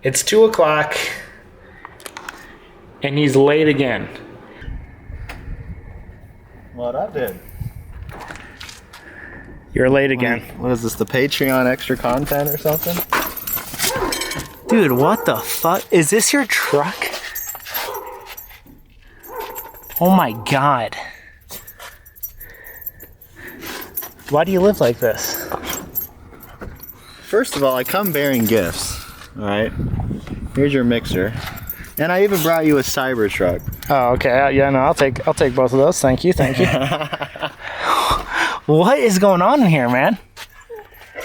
It's 2 o'clock, and he's late again. What I did? You're late again. What is this, the Patreon extra content or something? Dude, what the fuck? Is this your truck? Oh my god. Why do you live like this? First of all, I come bearing gifts. Alright. Here's your mixer. And I even brought you a Cybertruck. Oh, okay. Yeah, no, I'll take both of those. Thank you. What is going on in here, man?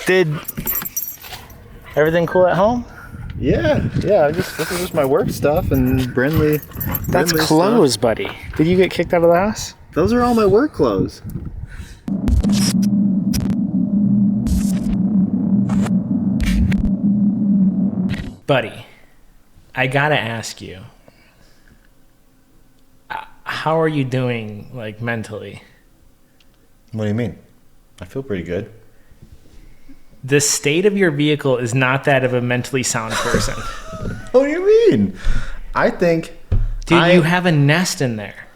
Did everything cool at home? Yeah. This is just my work stuff and Brindley. That's clothes, buddy. Did you get kicked out of the house? Those are all my work clothes. Buddy, I gotta ask you, how are you doing, like, mentally? What do you mean? I feel pretty good. The state of your vehicle is not that of a mentally sound person. What do you mean? I think... Dude, you have a nest in there.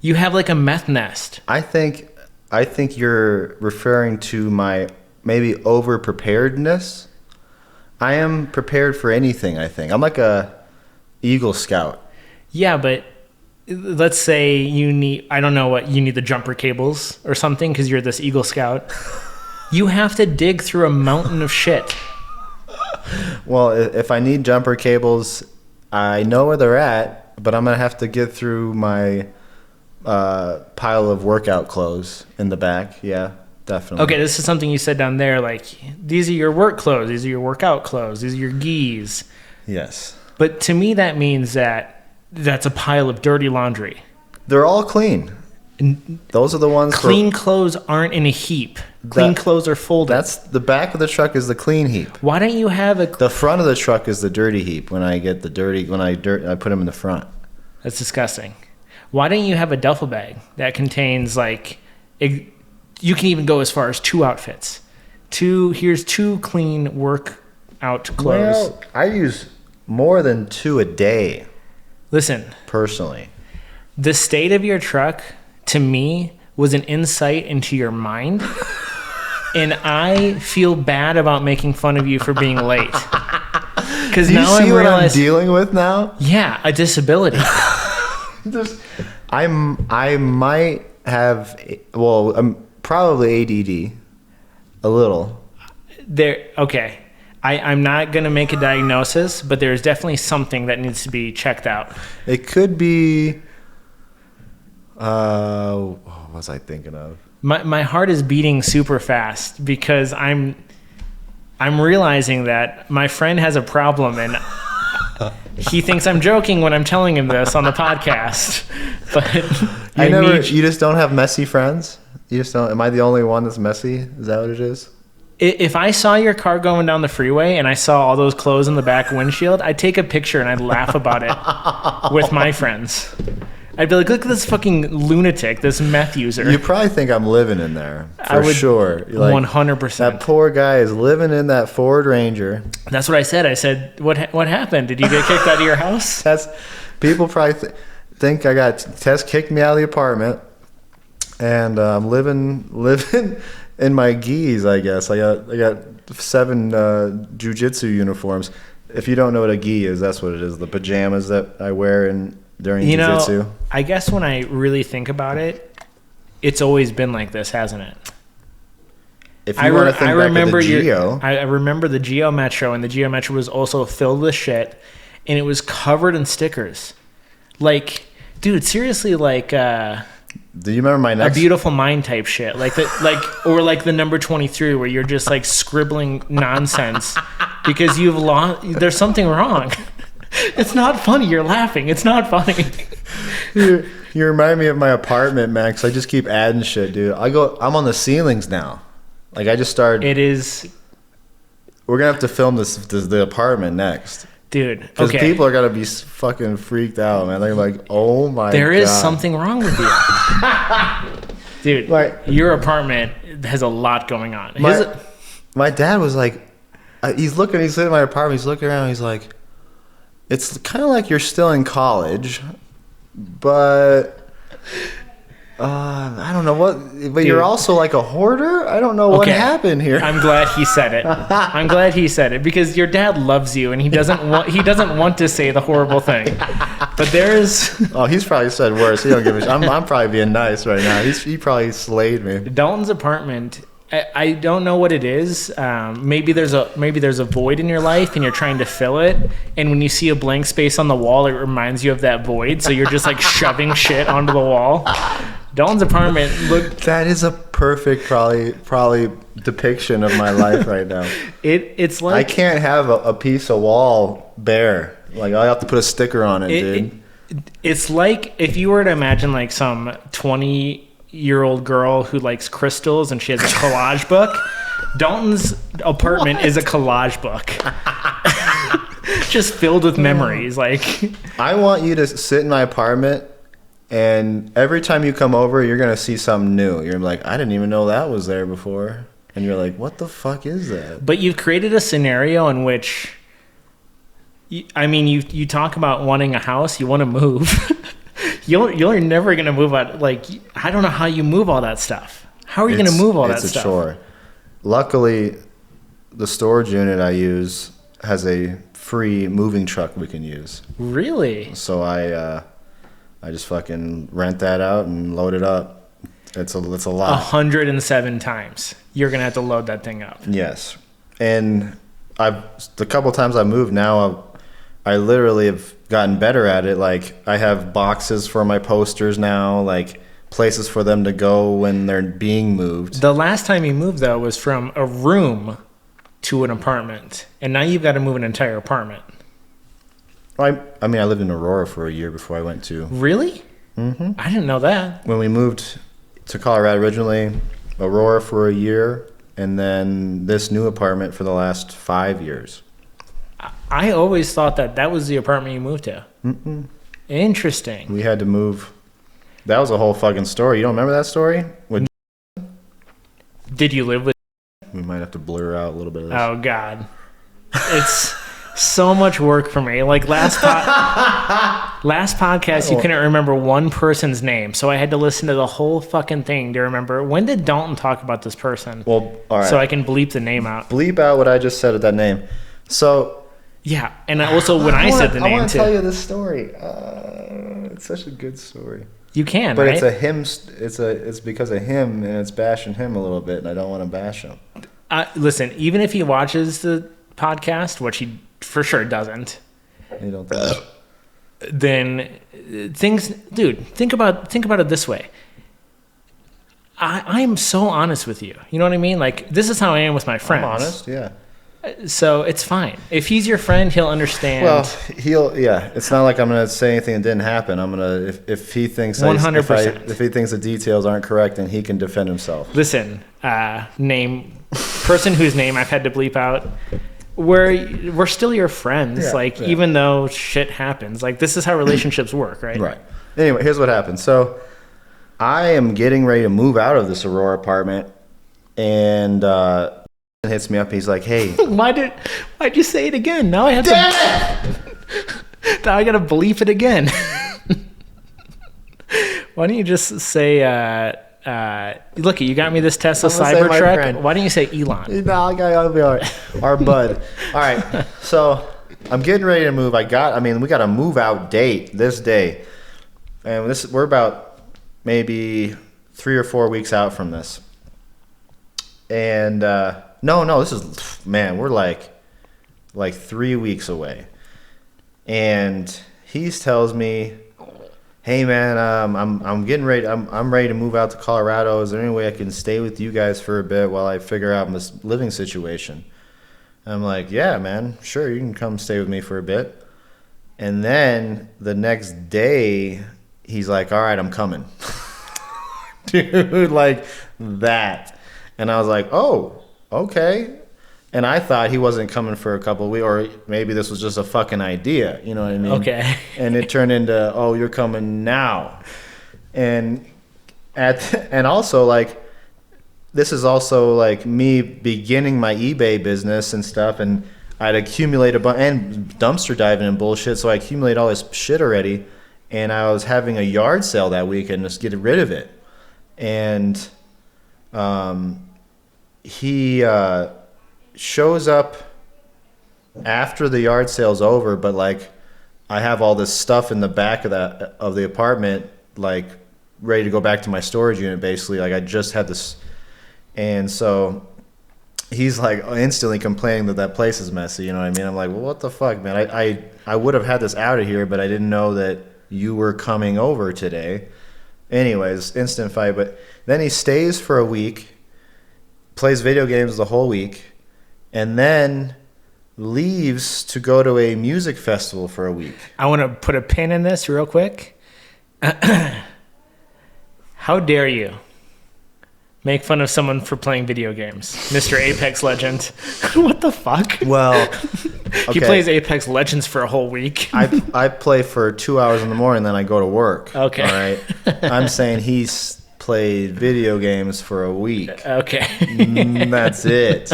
You have, like, a meth nest. I think you're referring to my maybe over-preparedness. I am prepared for anything, I think. I'm like a Eagle Scout. Yeah, but let's say you need, I don't know what, you need the jumper cables or something because you're this Eagle Scout. You have to dig through a mountain of shit. Well, if I need jumper cables, I know where they're at, but I'm going to have to get through my pile of workout clothes in the back. Yeah. Definitely. Okay, this is something you said down there, like, these are your work clothes, these are your workout clothes, these are your gis. Yes. But to me, that means that's a pile of dirty laundry. They're all clean. Those are the ones. Clean clothes aren't in a heap. Clean clothes are folded. That's the back of the truck is the clean heap. Why don't you have The front of the truck is the dirty heap. When I get the dirty, I put them in the front. That's disgusting. Why don't you have a duffel bag that contains, like, you can even go as far as 2 outfits. Here's 2 clean workout clothes. Well, I use more than 2 a day. Listen. Personally. The state of your truck, to me, was an insight into your mind. And I feel bad about making fun of you for being late. Because now you see what I'm dealing with now? Yeah, a disability. I might have, I'm probably ADD, a little. Okay. I'm not going to make a diagnosis, but there's definitely something that needs to be checked out. It could be, what was I thinking of? My heart is beating super fast because I'm realizing that my friend has a problem and he thinks I'm joking when I'm telling him this on the podcast. But you just don't have messy friends? You just don't. Am I the only one that's messy? Is that what it is? If I saw your car going down the freeway and I saw all those clothes in the back windshield, I'd take a picture and I'd laugh about it with my friends. I'd be like, look at this fucking lunatic, this meth user. You probably think I'm living in there, for sure. Like, 100%. That poor guy is living in that Ford Ranger. That's what I said. I said, what happened? Did you get kicked out of your house? People probably think I got Tess kicked me out of the apartment. And I'm living in my gis, I guess. I got 7 jiu-jitsu uniforms. If you don't know what a gi is, that's what it is. The pajamas that I wear during jiu-jitsu. I guess when I really think about it, it's always been like this, hasn't it? If you want to think back to the Geo. I remember the Geo Metro, and the Geo Metro was also filled with shit, and it was covered in stickers. Like, dude, seriously, like... Do you remember my next... A Beautiful Mind type shit. Or the number 23 where you're just like scribbling nonsense because you've lost... There's something wrong. It's not funny. You're laughing. It's not funny. You remind me of my apartment, Max. I just keep adding shit, dude. I'm on the ceilings now. Like, I just started... It is... We're going to have to film the apartment next. Dude, okay. Because people are going to be fucking freaked out, man. They're like, oh my God. There is something wrong with you. Dude, your apartment has a lot going on. My dad was like, he's sitting in my apartment, he's looking around, he's like, It's kind of like you're still in college, but I don't know what. But Dude. you're also like a hoarder. I don't know what happened here. I'm glad he said it. I'm glad he said it because your dad loves you and he doesn't want to say the horrible thing. But there's He's probably said worse. He don't give a shit. I'm probably being nice right now. He probably slayed me. Dalton's apartment. I don't know what it is. Maybe there's a void in your life and you're trying to fill it. And when you see a blank space on the wall, it reminds you of that void. So you're just like shoving shit onto the wall. Dalton's apartment That is a perfect probably depiction of my life right now. It's like I can't have a piece of wall bare. Like I have to put a sticker on it, dude. It's like if you were to imagine like some 20-year-old girl who likes crystals and she has a collage book. Dalton's apartment is a collage book. Just filled with memories. Like I want you to sit in my apartment, and every time you come over, you're gonna see something new. You're like, I didn't even know that was there before, and you're like, what the fuck is that? But you've created a scenario in which, you talk about wanting a house, you want to move. You're never gonna move out. Like I don't know how you move all that stuff. How are you gonna move all that stuff? It's a chore. Luckily, the storage unit I use has a free moving truck we can use. Really? So I just fucking rent that out and load it up. It's a lot. 107 times you're gonna have to load that thing up. Yes, and the couple times I moved now, I literally have gotten better at it. Like I have boxes for my posters now, like places for them to go when they're being moved. The last time you moved though was from a room to an apartment, and now you've got to move an entire apartment. I lived in Aurora for a year before I went to. Really? Mm-hmm. I didn't know that. When we moved to Colorado originally, Aurora for a year, and then this new apartment for the last 5 years. I always thought that was the apartment you moved to. Mm-mm. Interesting. We had to move. That was a whole fucking story. You don't remember that story? Did you live with? We might have to blur out a little bit of this. Oh God, it's so much work for me. Like last podcast, you couldn't remember one person's name, so I had to listen to the whole fucking thing to remember. When did Dalton talk about this person? Well, all right. So I can bleep the name out. Bleep out what I just said at that name. So. Yeah, and also when I said the name too. I want to tell you this story. It's such a good story. You can, but right? It's a him. It's because of him, and it's bashing him a little bit, and I don't want to bash him. Listen, even if he watches the podcast, which he for sure doesn't, you don't think? Then things, dude. Think about it this way. I'm so honest with you. You know what I mean? Like this is how I am with my friends. I'm honest, yeah. So it's fine. If he's your friend, he'll understand. Well, it's not like I'm gonna say anything that didn't happen. I'm gonna if he thinks 100%. If he thinks the details aren't correct, then he can defend himself. Listen, person whose name I've had to bleep out. We're still your friends. Even though shit happens, like this is how relationships work, right? Right. Anyway, here's what happened. So I am getting ready to move out of this Aurora apartment, and hits me up. He's like, "Hey, why'd you say it again? Now I have now I gotta bleep it again." Why don't you just say, "Look, you got me this Tesla Cybertruck." Why don't you say Elon? No, I'll be all right. Our bud. All right. So I'm getting ready to move. We got a move out date this day, and we're about maybe 3 or 4 weeks out from this, and. No, this is, man, we're like 3 weeks away. And he tells me, "Hey man, I'm getting ready. I'm ready to move out to Colorado. Is there any way I can stay with you guys for a bit while I figure out my living situation?" I'm like, "Yeah, man, sure, you can come stay with me for a bit." And then the next day, he's like, "All right, I'm coming." Dude, like that. And I was like, "Oh, okay." And I thought he wasn't coming for a couple of weeks, or maybe this was just a fucking idea. You know what I mean? Okay. And it turned into, "Oh, you're coming now." And also like, this is also like me beginning my eBay business and stuff. And I'd accumulate a bunch and dumpster diving and bullshit. So I accumulate all this shit already, and I was having a yard sale that weekend just get rid of it. And he shows up after the yard sale's over, but like I have all this stuff in the back of the apartment, like ready to go back to my storage unit. Basically, like I just had this, and so he's like instantly complaining that place is messy. You know what I mean? I'm like, well, what the fuck, man? I would have had this out of here, but I didn't know that you were coming over today. Anyways, instant fight. But then he stays for a week, plays video games the whole week, and then leaves to go to a music festival for a week. I want to put a pin in this real quick. How dare you make fun of someone for playing video games, Mr. Apex Legend? What the fuck? Well, He plays Apex Legends for a whole week. I play for 2 hours in the morning, then I go to work. Okay. All right. I'm saying he's played video games for a week. Okay. That's it.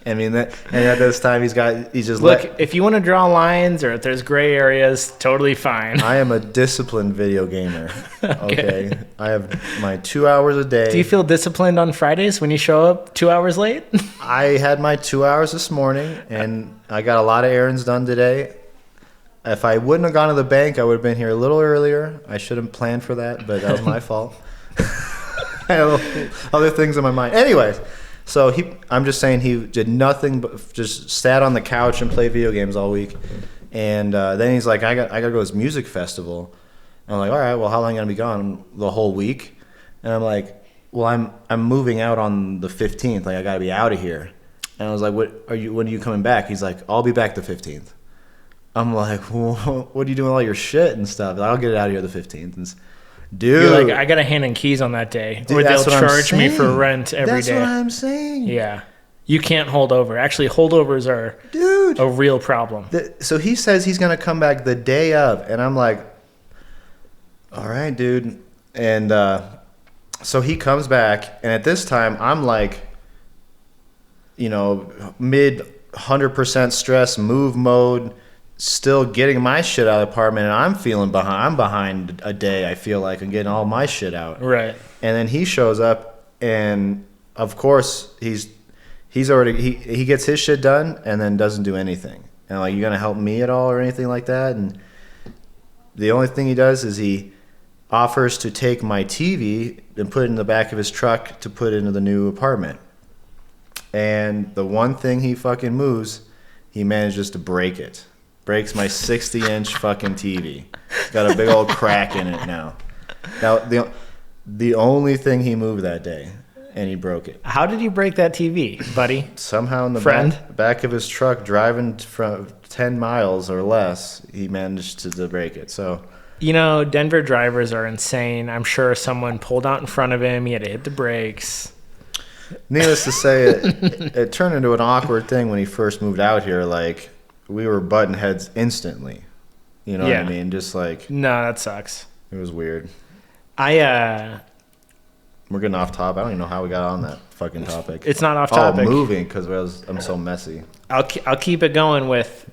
I mean, and at this time he's just look. If you want to draw lines or if there's gray areas, totally fine. I am a disciplined video gamer. Okay. I have my 2 hours a day. Do you feel disciplined on Fridays when you show up 2 hours late? I had my 2 hours this morning, and I got a lot of errands done today. If I wouldn't have gone to the bank, I would have been here a little earlier. I should have planned for that, but that was my fault. I had other things in my mind. Anyways. So I'm just saying he did nothing but just sat on the couch and played video games all week, and then he's like, I got to go to this music festival. And I'm like, all right, well, how long are you gonna be gone? The whole week? And I'm like, well, I'm moving out on the 15th. Like I got to be out of here. And I was like, when are you coming back? He's like, I'll be back the 15th. I'm like, well, what are you doing with all your shit and stuff? I'll get it out of here the 15th. And dude, you're like, I got to hand in keys on that day, or they'll charge me for rent every day. That's what I'm saying. Yeah, you can't hold over. Actually, holdovers are a real problem. So he says he's gonna come back the day of, and I'm like, all right, dude. And so he comes back, and at this time I'm like, mid 100% stress, move mode. Still getting my shit out of the apartment, and I'm feeling behind. I'm behind a day. I feel like I'm getting all my shit out. Right. And then he shows up, and of course he's already he gets his shit done, and then doesn't do anything. And I'm like, you gonna help me at all or anything like that? And the only thing he does is he offers to take my TV and put it in the back of his truck to put into the new apartment. And the one thing he fucking moves, he manages to break it. Breaks my 60-inch fucking TV. It's got a big old crack in it now. Now, the only thing he moved that day, and he broke it. How did you break that TV, buddy? Somehow in the back of his truck, driving from 10 miles or less, he managed to break it. So, Denver drivers are insane. I'm sure someone pulled out in front of him. He had to hit the brakes. Needless to say, it turned into an awkward thing when he first moved out here. Like, we were butting heads instantly. You know what I mean? Just like... No, that sucks. It was weird. We're getting off topic. I don't even know how we got on that fucking topic. It's not off topic. Moving, because I'm so messy. I'll keep it going with...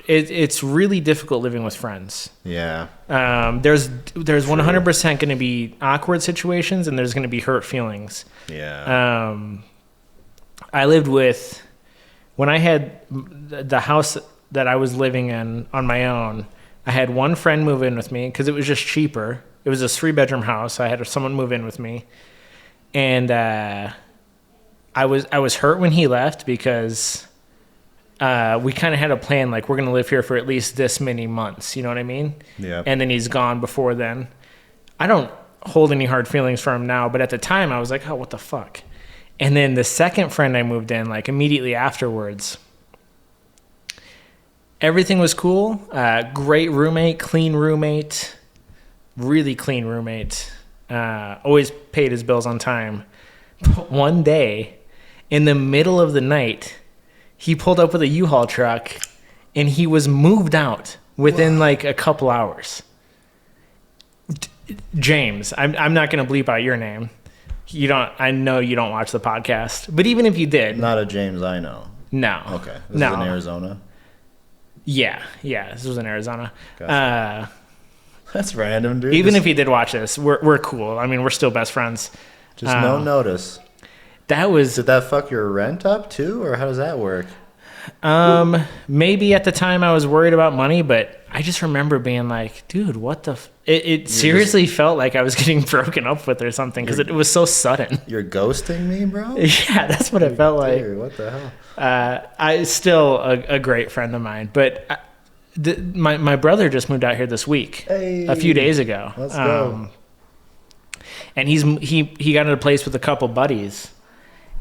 It's really difficult living with friends. Yeah. There's 100% going to be awkward situations, and there's going to be hurt feelings. Yeah. I lived with... When I had the house that I was living in on my own, I had one friend move in with me because it was just cheaper. It was a 3-bedroom house. I had someone move in with me, and I was hurt when he left because we kind of had a plan, like we're gonna live here for at least this many months. You know what I mean? Yeah. And then he's gone before then. I don't hold any hard feelings for him now, but at the time I was like, oh, what the fuck. And then the second friend I moved in, like immediately afterwards, everything was cool. Great roommate, clean roommate, really clean roommate. Always paid his bills on time. But one day, in the middle of the night, he pulled up with a U-Haul truck, and he was moved out within like a couple hours. James, I'm not going to bleep out your name. I know you don't watch the podcast, but even if you did, not a James I know. No. Okay. This is in Arizona? Yeah. This was in Arizona. Gotcha. That's random, dude. Even if he did watch this, we're cool. I mean, we're still best friends. Just no notice. That was... Did that fuck your rent up, too? Or how does that work? Maybe at the time I was worried about money, but I just remember being like, dude, what the... It seriously felt like I was getting broken up with or something because it was so sudden. You're ghosting me, bro? Yeah, that's what it felt like. Dude, what the hell? I still a great friend of mine, but my brother just moved out here this week, a few days ago. Let's go. And he got into a place with a couple buddies,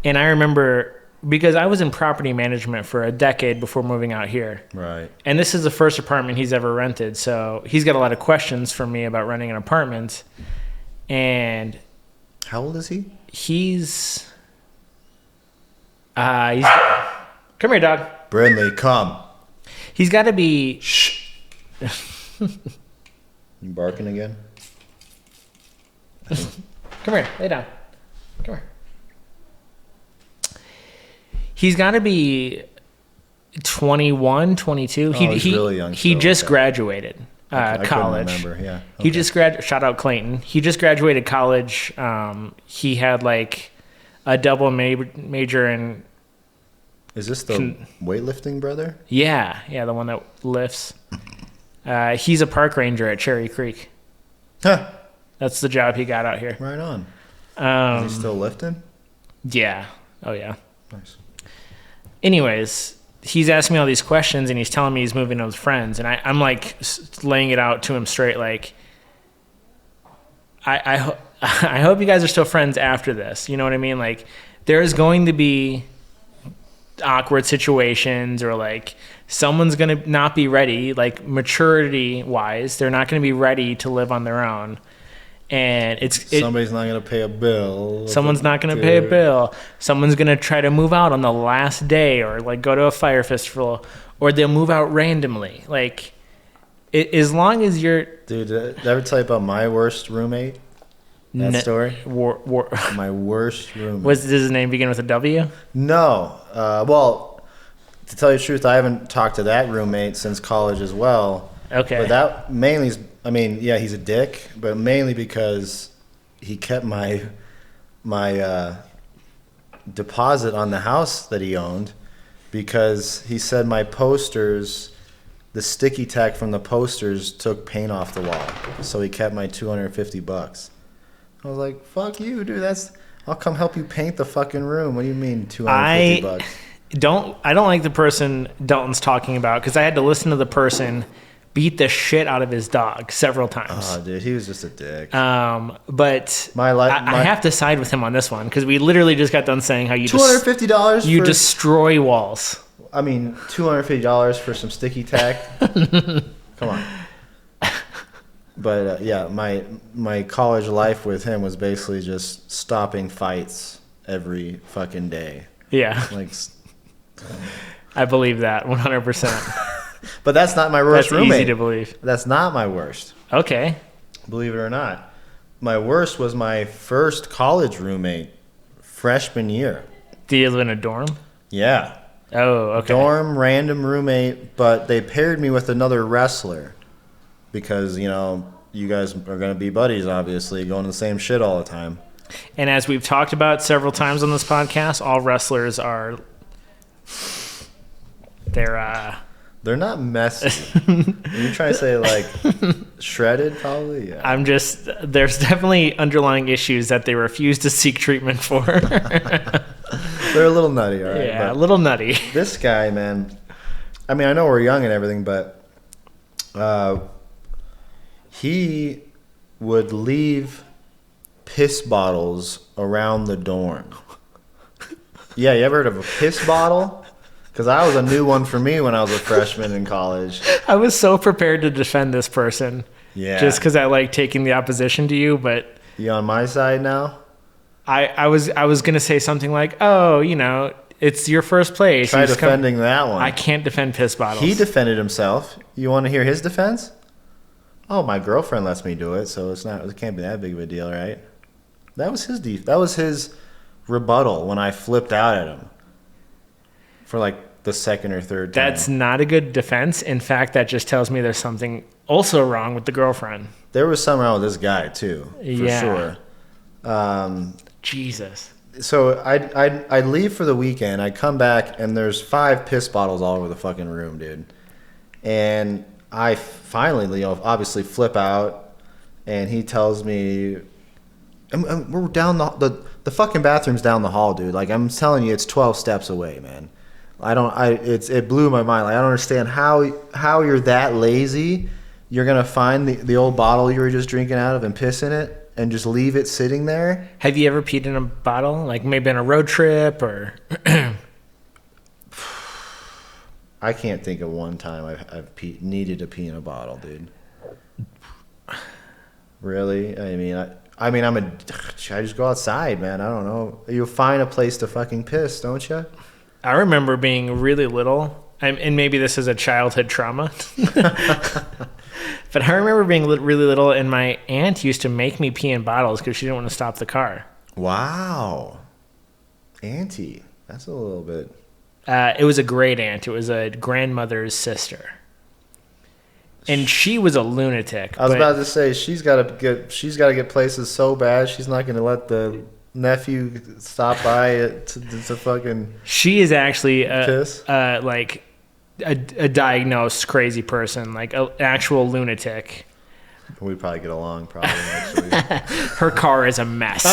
and I remember... Because I was in property management for a decade before moving out here. Right. And this is the first apartment he's ever rented. So he's got a lot of questions for me about renting an apartment. And... How old is he? He's... Come here, dog. Brindley, come. He's got to be... Shh. You barking again? Come here. Lay down. Come here. He's got to be 21, 22. He's really young. He just graduated I college. Remember. Yeah. Okay. He just shout out Clayton. He just graduated college. He had like a double major in... Is this the weightlifting brother? Yeah, the one that lifts. He's a park ranger at Cherry Creek. Huh. That's the job he got out here. Right on. Is he still lifting? Yeah. Oh, yeah. Nice. Anyways, he's asking me all these questions, and he's telling me he's moving in with friends, and I'm like laying it out to him straight, like, I hope you guys are still friends after this. You know what I mean? Like, there's going to be awkward situations, or like someone's going to not be ready, like maturity wise, they're not going to be ready to live on their own. And somebody's not going to pay a bill. Someone's not going to pay a bill. Someone's going to try to move out on the last day, or like go to a fire festival, or they'll move out randomly. Like, as long as you're... Dude, did I ever tell you about my worst roommate? That story? My worst roommate. Does his name begin with a W? No. Well, to tell you the truth, I haven't talked to that roommate since college as well. Okay. But that mainly is... I mean, yeah, he's a dick, but mainly because he kept my deposit on the house that he owned, because he said my posters, the sticky tack from the posters took paint off the wall. So he kept my $250. I was like, fuck you, dude. I'll come help you paint the fucking room. What do you mean $250? I don't like the person Dalton's talking about, because I had to listen to the person beat the shit out of his dog several times. Oh, dude, he was just a dick. But I have to side with him on this one, because we literally just got done saying how you $250 you destroy walls. I mean, $250 for some sticky tack. Come on. But yeah, my college life with him was basically just stopping fights every fucking day. Yeah, like I believe that 100%. But that's not my worst roommate. That's easy to believe. That's not my worst. Okay. Believe it or not. My worst was my first college roommate, freshman year. Did you live in a dorm? Yeah. Oh, okay. Dorm, random roommate, but they paired me with another wrestler because, you know, you guys are going to be buddies, obviously, going to the same shit all the time. And as we've talked about several times on this podcast, all wrestlers are... They're not messy. You're trying to say, like, shredded, probably? Yeah. There's definitely underlying issues that they refuse to seek treatment for. They're a little nutty, all right? Yeah, a little nutty. This guy, man, I mean, I know we're young and everything, but he would leave piss bottles around the dorm. Yeah, you ever heard of a piss bottle? Because that was a new one for me when I was a freshman in college. I was so prepared to defend this person. Yeah. Just because I like taking the opposition to you, but... You on my side now? I was going to say something like, oh, you know, it's your first place. Try defending that one. I can't defend piss bottles. He defended himself. You want to hear his defense? Oh, my girlfriend lets me do it, so it can't be that big of a deal, right? That was his rebuttal when I flipped out at him. for like the second or third time. That's not a good defense. In fact, that just tells me there's something also wrong with the girlfriend. There was something wrong with this guy too, for sure. Jesus. So I'd leave for the weekend. I'd come back and there's 5 piss bottles all over the fucking room, dude. And I finally, obviously flip out, and he tells me, and we're down the fucking bathroom's down the hall, dude. Like, I'm telling you, it's 12 steps away, man. It blew my mind. Like, I don't understand how you're that lazy. You're gonna find the old bottle you were just drinking out of and piss in it and just leave it sitting there. Have you ever peed in a bottle? Like maybe on a road trip or? I can't think of one time I've needed to pee in a bottle, dude. Really? I just go outside, man. I don't know. You'll find a place to fucking piss, don't you? I remember being really little, and maybe this is a childhood trauma, but I remember being really little, and my aunt used to make me pee in bottles because she didn't want to stop the car. Wow. Auntie. That's a little bit... It was a great aunt. It was a grandmother's sister. And she was a lunatic. I was about to say she's got to get places so bad she's not going to let the nephew stop by to fucking. She is actually piss. Like a diagnosed crazy person, like an actual lunatic. We'd probably get along, actually. Her car is a mess.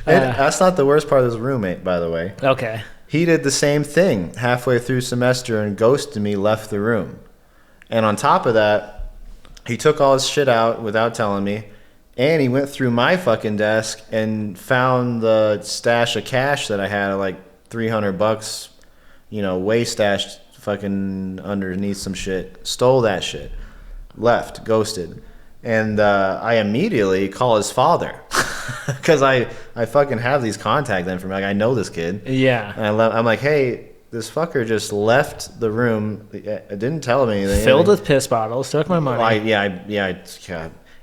That's not the worst part of this roommate, by the way. Okay. He did the same thing halfway through semester and ghosted me, left the room. And on top of that, he took all his shit out without telling me, and he went through my fucking desk and found the stash of cash that I had, like $300, way stashed fucking underneath some shit. Stole that shit. Left, ghosted. And I immediately call his father because I fucking have these contact information. Like, I know this kid. Yeah. And I'm like, hey, this fucker just left the room. It didn't tell him anything. Filled with piss bottles. Took my money. Yeah.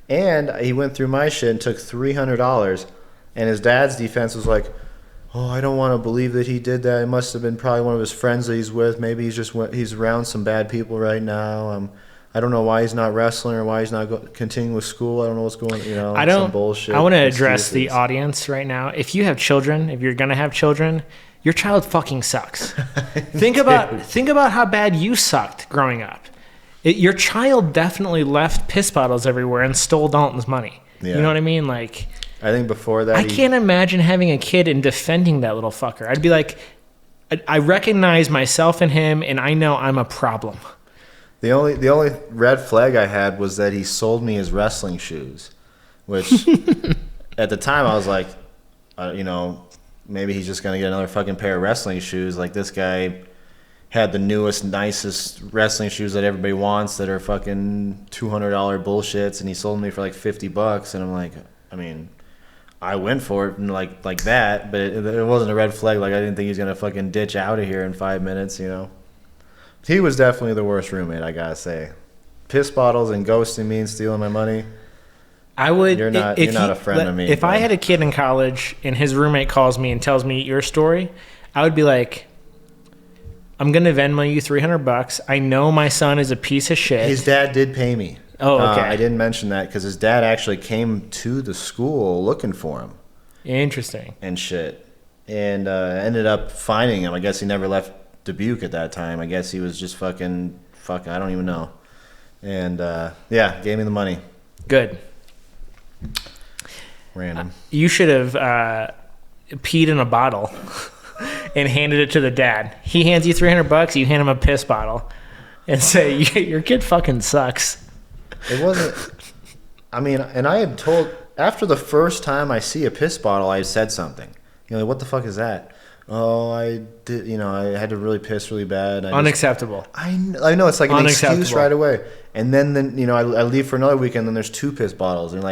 And he went through my shit and took $300. And his dad's defense was like, oh, I don't want to believe that he did that. It must have been probably one of his friends that he's with. Maybe he's around some bad people right now. I don't know why he's not wrestling or why he's not continuing with school. I don't know what's going on. Some bullshit. I want to address the audience right now. If you have children, if you're going to have children, your child fucking sucks. Think about how bad you sucked growing up. Your child definitely left piss bottles everywhere and stole Dalton's money. Yeah. You know what I mean? Like, I think before that, I can't imagine having a kid and defending that little fucker. I'd be like, I recognize myself in him, and I know I'm a problem. The only red flag I had was that he sold me his wrestling shoes, which at the time I was like, maybe he's just gonna get another fucking pair of wrestling shoes. Like, this guy had the newest, nicest wrestling shoes that everybody wants that are fucking $200 bullshits, and he sold me for like $50. And I'm like, I went for it and like that, but it wasn't a red flag. Like, I didn't think he was gonna fucking ditch out of here in 5 minutes, He was definitely the worst roommate, I gotta say. Piss bottles and ghosting me and stealing my money. I would. You're not a friend of me. If I had a kid in college and his roommate calls me and tells me your story, I would be like, I'm gonna Venmo you $300. I know my son is a piece of shit. His dad did pay me. Oh, okay. I didn't mention that because his dad actually came to the school looking for him. Interesting. And shit, and ended up finding him. I guess he never left Dubuque at that time. I guess he was just fucking I don't even know. And gave me the money. Good. Random. You should have peed in a bottle and handed it to the dad. He hands you $300, you hand him a piss bottle and say, your kid fucking sucks. It wasn't, and I had told, after the first time I see a piss bottle, I said something. Like, what the fuck is that? Oh, I did. I had to really piss really bad. Unacceptable. I know it's like an excuse right away. And then I leave for another weekend. Then there's 2 piss bottles, and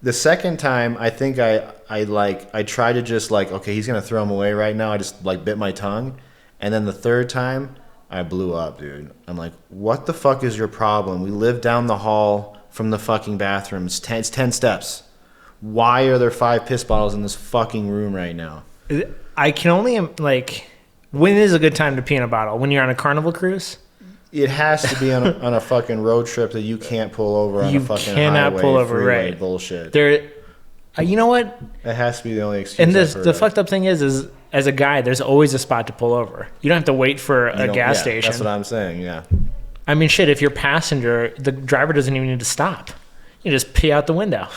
the second time I think I tried to just okay, he's gonna throw them away right now. I just bit my tongue, and then the third time I blew up, dude. I'm like, what the fuck is your problem? We live down the hall from the fucking bathroom. It's 10 steps. Why are there 5 piss bottles in this fucking room right now? I can only, like, when is a good time to pee in a bottle? When you're on a Carnival cruise? It has to be on a fucking road trip that you can't pull over on a fucking highway, pull over, freeway right? Bullshit. You know what? It has to be the only excuse. And the fucked up thing is as a guy, there's always a spot to pull over. You don't have to wait for a gas station. That's what I'm saying. Yeah. I mean, shit. If you're passenger, the driver doesn't even need to stop. You just pee out the window.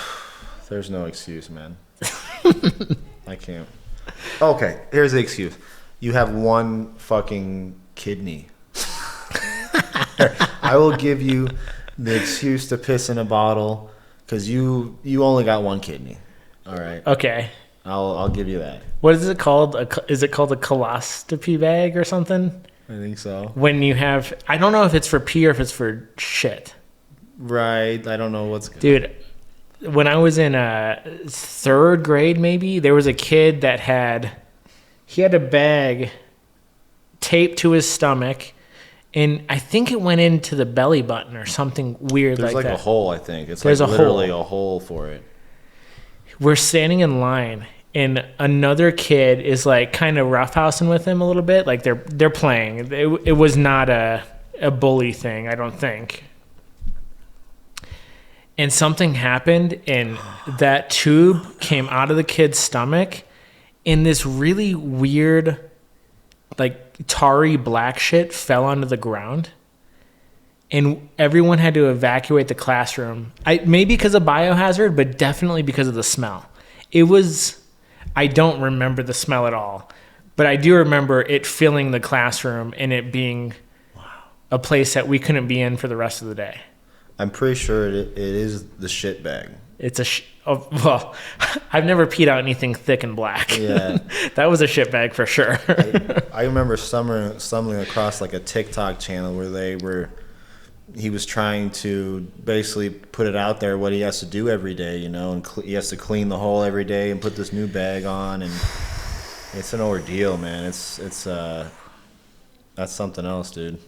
There's no excuse, man. I can't. Okay, here's the excuse. You have one fucking kidney. I will give you the excuse to piss in a bottle because you only got one kidney. All right. Okay. I'll give you that. What is it called? Is it called a colostomy bag or something? I think so. When you have, I don't know if it's for pee or if it's for shit. Right. I don't know what's good. Dude, when I was in 3rd grade, maybe, there was a kid that had a bag taped to his stomach, and I think it went into the belly button or something weird like that. There's like a hole, I think. It's There's like literally a hole for it. We're standing in line, and another kid is like kind of roughhousing with him a little bit. Like they're playing. It was not a bully thing, I don't think. And something happened, and that tube came out of the kid's stomach, and this really weird, like tarry black shit fell onto the ground. And everyone had to evacuate the classroom. Maybe because of biohazard, but definitely because of the smell. I don't remember the smell at all, but I do remember it filling the classroom and it being a place that we couldn't be in for the rest of the day. I'm pretty sure it is the shit bag. It's well, I've never peed out anything thick and black. Yeah. That was a shit bag for sure. I remember stumbling across like a TikTok channel where he was trying to basically put it out there what he has to do every day, you know, and he has to clean the hole every day and put this new bag on, and it's an ordeal, man. It's that's something else, dude.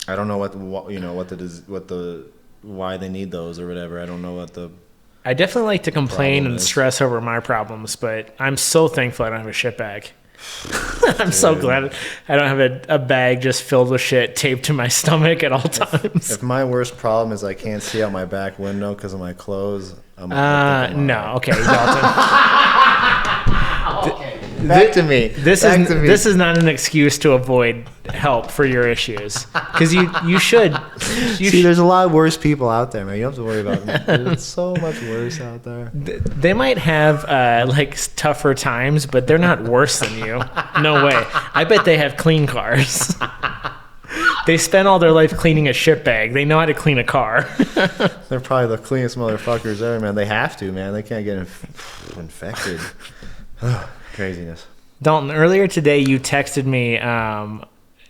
I don't know why they need those or whatever. I don't know what the. I definitely like to complain and stress over my problems, but I'm so thankful I don't have a shit bag. I'm so glad I don't have a bag just filled with shit taped to my stomach at all times. If my worst problem is I can't see out my back window because of my clothes, no. Okay, Dalton. Okay. Back to me. This is not an excuse to avoid help for your issues, because you should. There's a lot worse people out there, man. You don't have to worry about them. There's so much worse out there. They might have like tougher times, but they're not worse than you. No way. I bet they have clean cars. They spend all their life cleaning a shit bag. They know how to clean a car. They're probably the cleanest motherfuckers there, man. They have to, man. They can't get infected. Craziness. Dalton, earlier today you texted me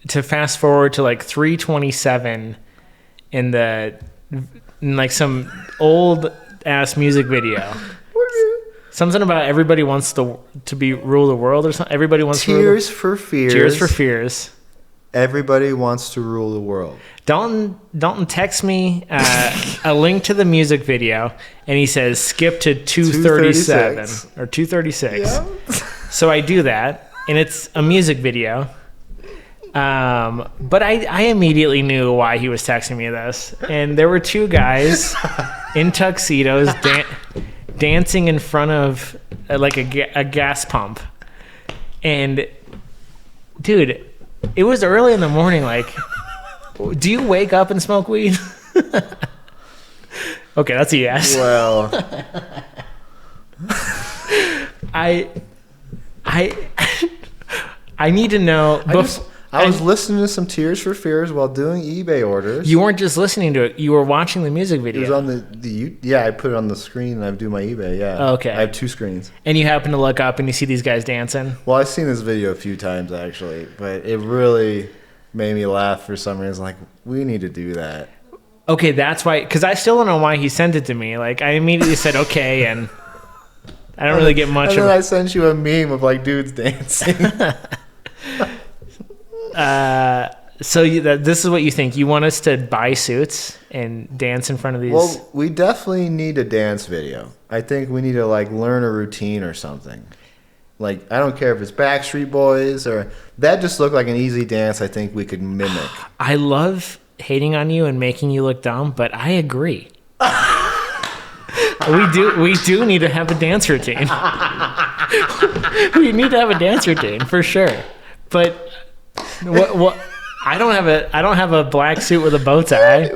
to fast forward to like 3:27 in like some old ass music video. Something about everybody wants to rule the world or something. Everybody wants Tears for Fears. Tears for Fears. Everybody wants to rule the world. Dalton texts me a link to the music video, and he says skip to 2:37 or 2:36. Yeah. So I do that, and it's a music video. But I immediately knew why he was texting me this. And there were two guys in tuxedos dancing in front of like a gas pump. And dude, it was early in the morning. Like, do you wake up and smoke weed? Okay, that's a yes. Well, I need to know. I was listening to some Tears for Fears while doing eBay orders. You weren't just listening to it; you were watching the music video. It was on yeah. I put it on the screen and I do my eBay. Yeah. Oh, okay. I have 2 screens. And you happen to look up and you see these guys dancing. Well, I've seen this video a few times actually, but it really made me laugh for some reason. Like, we need to do that. Okay, that's why. Because I still don't know why he sent it to me. Like, I immediately said okay, and I don't really get much. And then I sent you a meme of like dudes dancing. So this is what you think? You want us to buy suits and dance in front of these? Well, we definitely need a dance video. I think we need to like learn a routine or something. Like, I don't care if it's Backstreet Boys or that just looked like an easy dance I think we could mimic. I love hating on you and making you look dumb, but I agree. We do need to have a dance routine. We need to have a dance routine for sure. But what I don't have a black suit with a bow tie.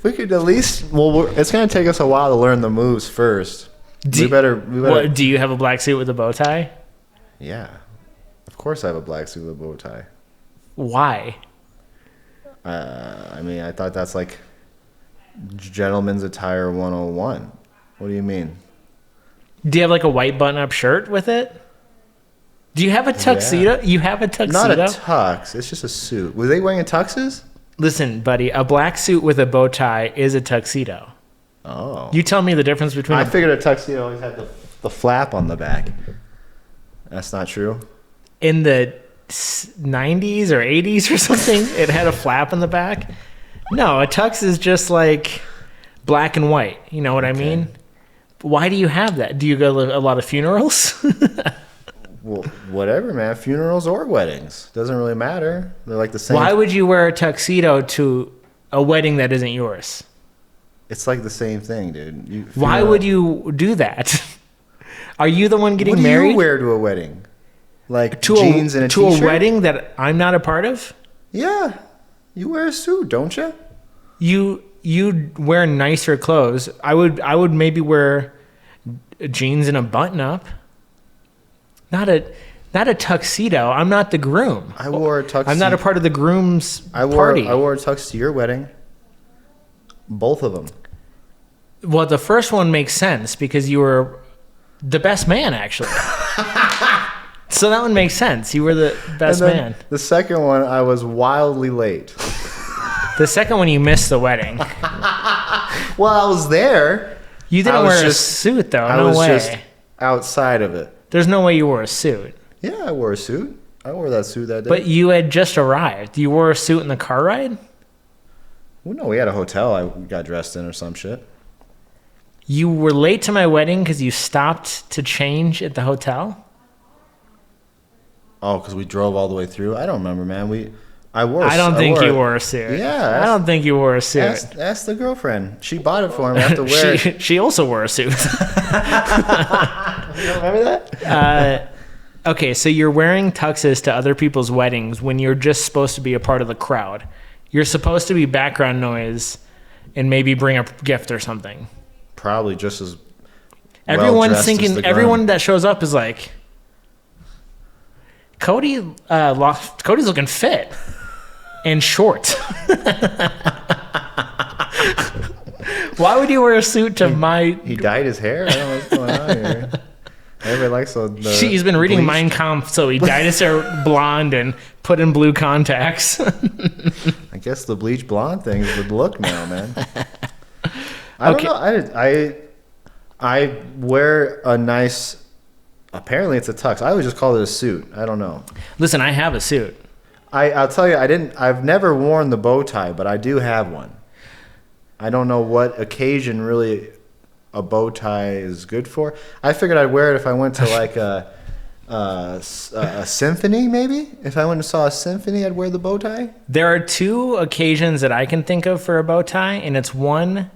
We could at least it's going to take us a while to learn the moves first. We better do you have a black suit with a bow tie? Yeah. Of course I have a black suit with a bow tie. Why? I mean, I thought that's like gentleman's attire 101. What do you mean? Do you have like a white button-up shirt with it? Do you have a tuxedo? Yeah. You have a tuxedo? Not a tux. It's just a suit. Were they wearing tuxes? Listen, buddy, a black suit with a bow tie is a tuxedo. Oh. You tell me the difference between... I figured a tuxedo always had the flap on the back. That's not true? In the 90s or 80s or something, it had a flap in the back? No, a tux is just like black and white. You know what I mean? Why do you have that? Do you go to a lot of funerals? Well, whatever, man. Funerals or weddings. Doesn't really matter. They're like the same. Why would you wear a tuxedo to a wedding that isn't yours? It's like the same thing, dude. Why would you do that? Are you the one getting married? What do you wear to a wedding? Like jeans and a t-shirt? To a wedding that I'm not a part of? Yeah. You wear a suit, don't you? You wear nicer clothes. I would maybe wear jeans and a button-up. Not a tuxedo. I'm not the groom. I wore a tuxedo. I'm not a part of the groom's party. I wore a tux to your wedding. Both of them. Well, the first one makes sense because you were the best man, actually. So that one makes sense. You were the best man. The second one, I was wildly late. The second one, you missed the wedding. Well, I was there. You didn't wear a suit, though. No way. I was just outside of it. There's no way you wore a suit. Yeah, I wore a suit. I wore that suit that day. But you had just arrived. You wore a suit in the car ride? Well, no, we had a hotel I got dressed in or some shit. You were late to my wedding because you stopped to change at the hotel? Oh, because we drove all the way through? I don't remember, man. I don't think you wore a suit. Yeah. I don't think you wore a suit. Ask the girlfriend. She bought it for him. I have to wear it. She also wore a suit. You don't remember that? Okay, so you're wearing tuxes to other people's weddings when you're just supposed to be a part of the crowd. You're supposed to be background noise and maybe bring a gift or something. Probably just as everyone's thinking. Everyone that shows up is like, Cody's looking fit and short. Why would you wear a suit to my... He dyed his hair? I don't know what's going on here. Everybody likes he's been reading Mein Kampf, so he dyed his hair blonde and put in blue contacts. I guess the bleach blonde thing is the look now, man. I don't know. I wear a nice... Apparently it's a tux. I would just call it a suit. I don't know. Listen, I have a suit. I'll tell you, I've never worn the bow tie, but I do have one. I don't know what occasion really a bow tie is good for. I figured I'd wear it if I went to like a symphony, maybe. If I went and saw a symphony, I'd wear the bow tie. There are two occasions that I can think of for a bow tie, and it's one,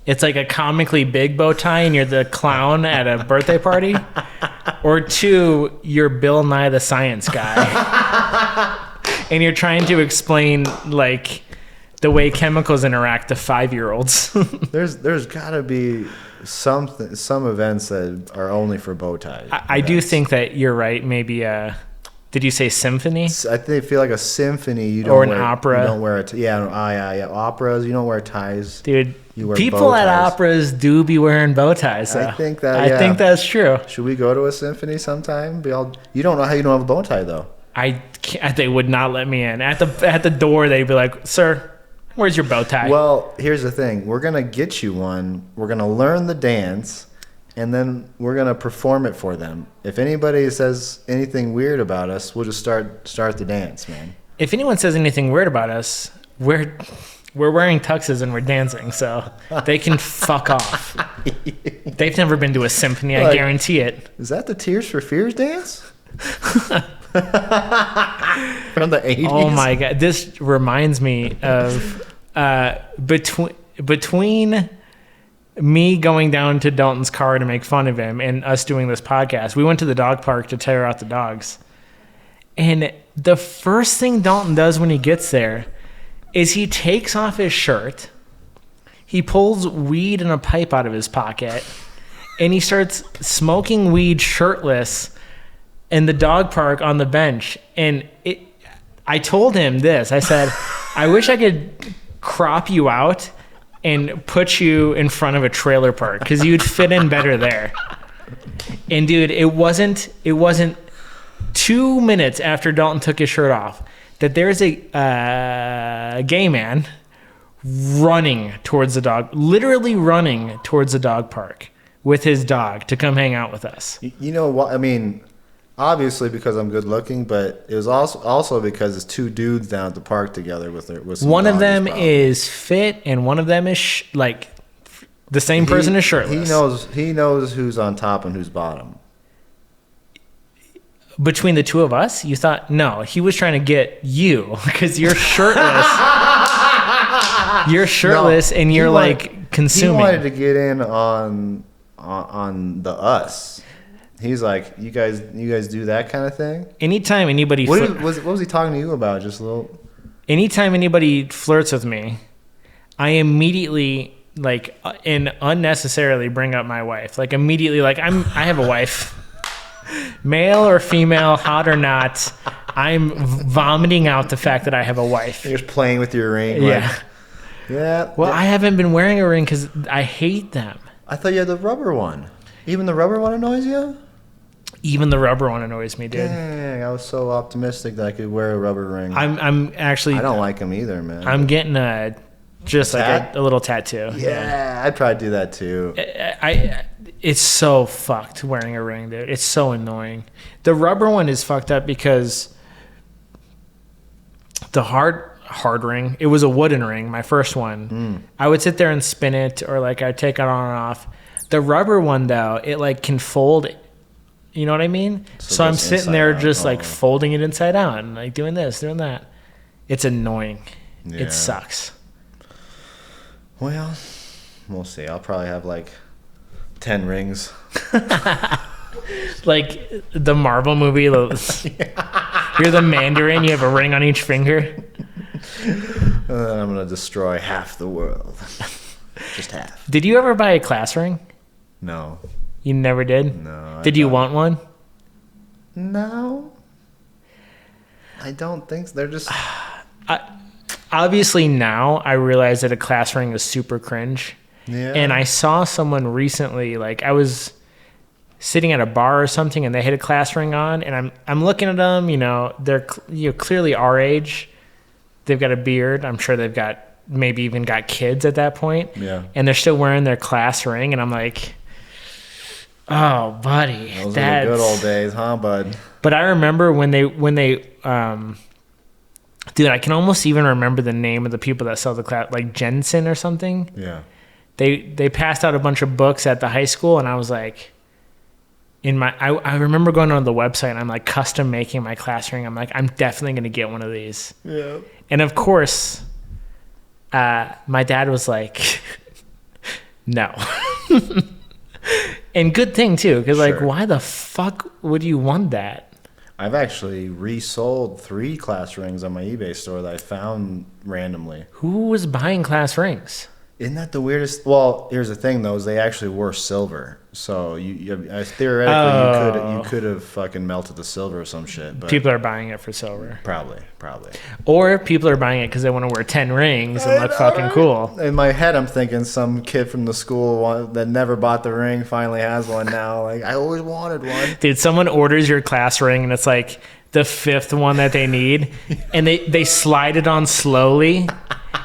it's like a comically big bow tie and you're the clown at a birthday party. Or two, you're Bill Nye the Science Guy. And you're trying to explain like the way chemicals interact to 5-year-olds. There's got to be some events that are only for bow ties. I do think that you're right. Maybe did you say symphony? I feel like a symphony. Opera. You don't wear it. Yeah. Operas. You don't wear ties. Dude, people at operas do be wearing bow ties. So. I think that's true. Should we go to a symphony sometime? You don't know how you don't have a bow tie though. I can't, they would not let me in. At the door, they'd be like, "Sir, where's your bow tie?" Well, here's the thing. We're gonna get you one. We're gonna learn the dance, and then we're gonna perform it for them. If anybody says anything weird about us, we'll just start the dance, man. if anyone says anything weird about us, we're wearing tuxes and we're dancing, so they can fuck off. They've never been to a symphony, I guarantee it. Is that the Tears for Fears dance? From the 80s? Oh my God. This reminds me of between me going down to Dalton's car to make fun of him and us doing this podcast, we went to the dog park to tire out the dogs. And the first thing Dalton does when he gets there is he takes off his shirt, he pulls weed and a pipe out of his pocket, and he starts smoking weed shirtless in the dog park on the bench. And I told him this. I said, I wish I could crop you out and put you in front of a trailer park because you'd fit in better there. And dude, it wasn't 2 minutes after Dalton took his shirt off that there's a gay man running towards the dog, literally running towards the dog park with his dog to come hang out with us. You know what? I mean, obviously because I'm good looking, but it was also because it's two dudes down at the park together with some one of them probably. is fit and one of them is like the same person is shirtless. He knows who's on top and who's bottom. Between the two of us, you thought, no, he was trying to get you because you're shirtless. You're shirtless and you're like consuming. He wanted to get in on the us. He's like, you guys do that kind of thing. Anytime anybody, what was he talking to you about? Just a little. Anytime anybody flirts with me, I immediately like and unnecessarily bring up my wife. Like immediately, like I have a wife. Male or female, hot or not, I'm vomiting out the fact that I have a wife. You're just playing with your ring. Yeah. Like, yeah. Well, I haven't been wearing a ring because I hate them. I thought you had the rubber one. Even the rubber one annoys you? Even the rubber one annoys me, dude. Dang, I was so optimistic that I could wear a rubber ring. I'm actually. I don't like them either, man. I'm getting a little tattoo. Yeah, I'd probably do that too. It's so fucked wearing a ring, dude. It's so annoying. The rubber one is fucked up because the hard ring, it was a wooden ring, my first one. I would sit there and spin it or like I'd take it on and off. The rubber one though, it like can fold, you know what I mean? So I'm sitting there just like folding it inside out and like doing this, doing that. It's annoying. Yeah. It sucks. Well, we'll see. I'll probably have like 10 rings. Like the Marvel movie. You're the Mandarin. You have a ring on each finger. I'm going to destroy half the world. Just half. Did you ever buy a class ring? No. You never did? No. Did you want one? No. I don't think so. They're just... Obviously now I realize that a class ring is super cringe. Yeah. And I saw someone recently, like I was sitting at a bar or something and they had a class ring on and I'm looking at them, you know, they're clearly our age. They've got a beard. I'm sure they've got maybe even got kids at that point. Yeah. And they're still wearing their class ring and I'm like, oh, buddy. Those are the good old days, huh, bud? But I remember when they dude, I can almost even remember the name of the people that sell the class, like Jensen or something. Yeah. They passed out a bunch of books at the high school, and I was like, I remember going on the website, and I'm like custom making my class ring. I'm like, I'm definitely going to get one of these. Yeah. And of course, my dad was like, no. And good thing too, because like, why the fuck would you want that? I've actually resold 3 class rings on my eBay store that I found randomly. Who was buying class rings? Isn't that the weirdest? Well, here's the thing though, is they actually were silver. So theoretically you could have fucking melted the silver or some shit. But people are buying it for silver. Probably. Or people are buying it because they want to wear 10 rings and look fucking cool. In my head, I'm thinking some kid from the school that never bought the ring finally has one now. Like, I always wanted one. Dude, someone orders your class ring and it's like the 5th one that they need. And they slide it on slowly.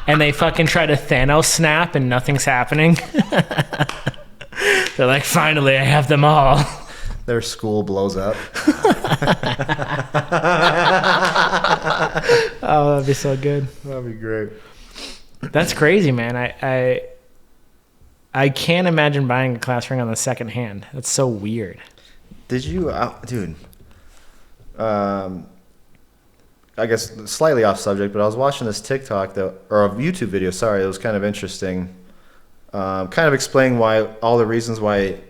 And they fucking try to Thanos snap and nothing's happening. They're like, finally, I have them all. their school blows up. Oh, that'd be so good. That'd be great. That's crazy, man. I can't imagine buying a class ring on the second hand. That's so weird. Did you, dude? I guess slightly off subject, but I was watching this TikTok or a YouTube video. Sorry, it was kind of interesting. Kind of explaining why all the reasons why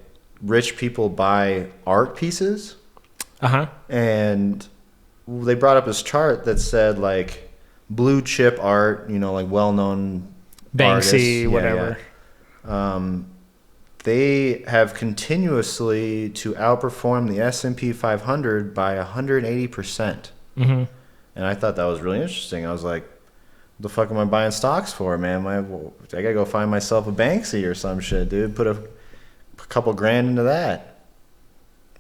rich people buy art pieces. And they brought up this chart that said like blue chip art, like well-known Banksy, artists, whatever. They have continuously to outperform the S&P 500 by 180%. And I thought that was really interesting. I was like, what the fuck am I buying stocks for, man? I gotta go find myself a Banksy or some shit, dude. Put a couple grand into that.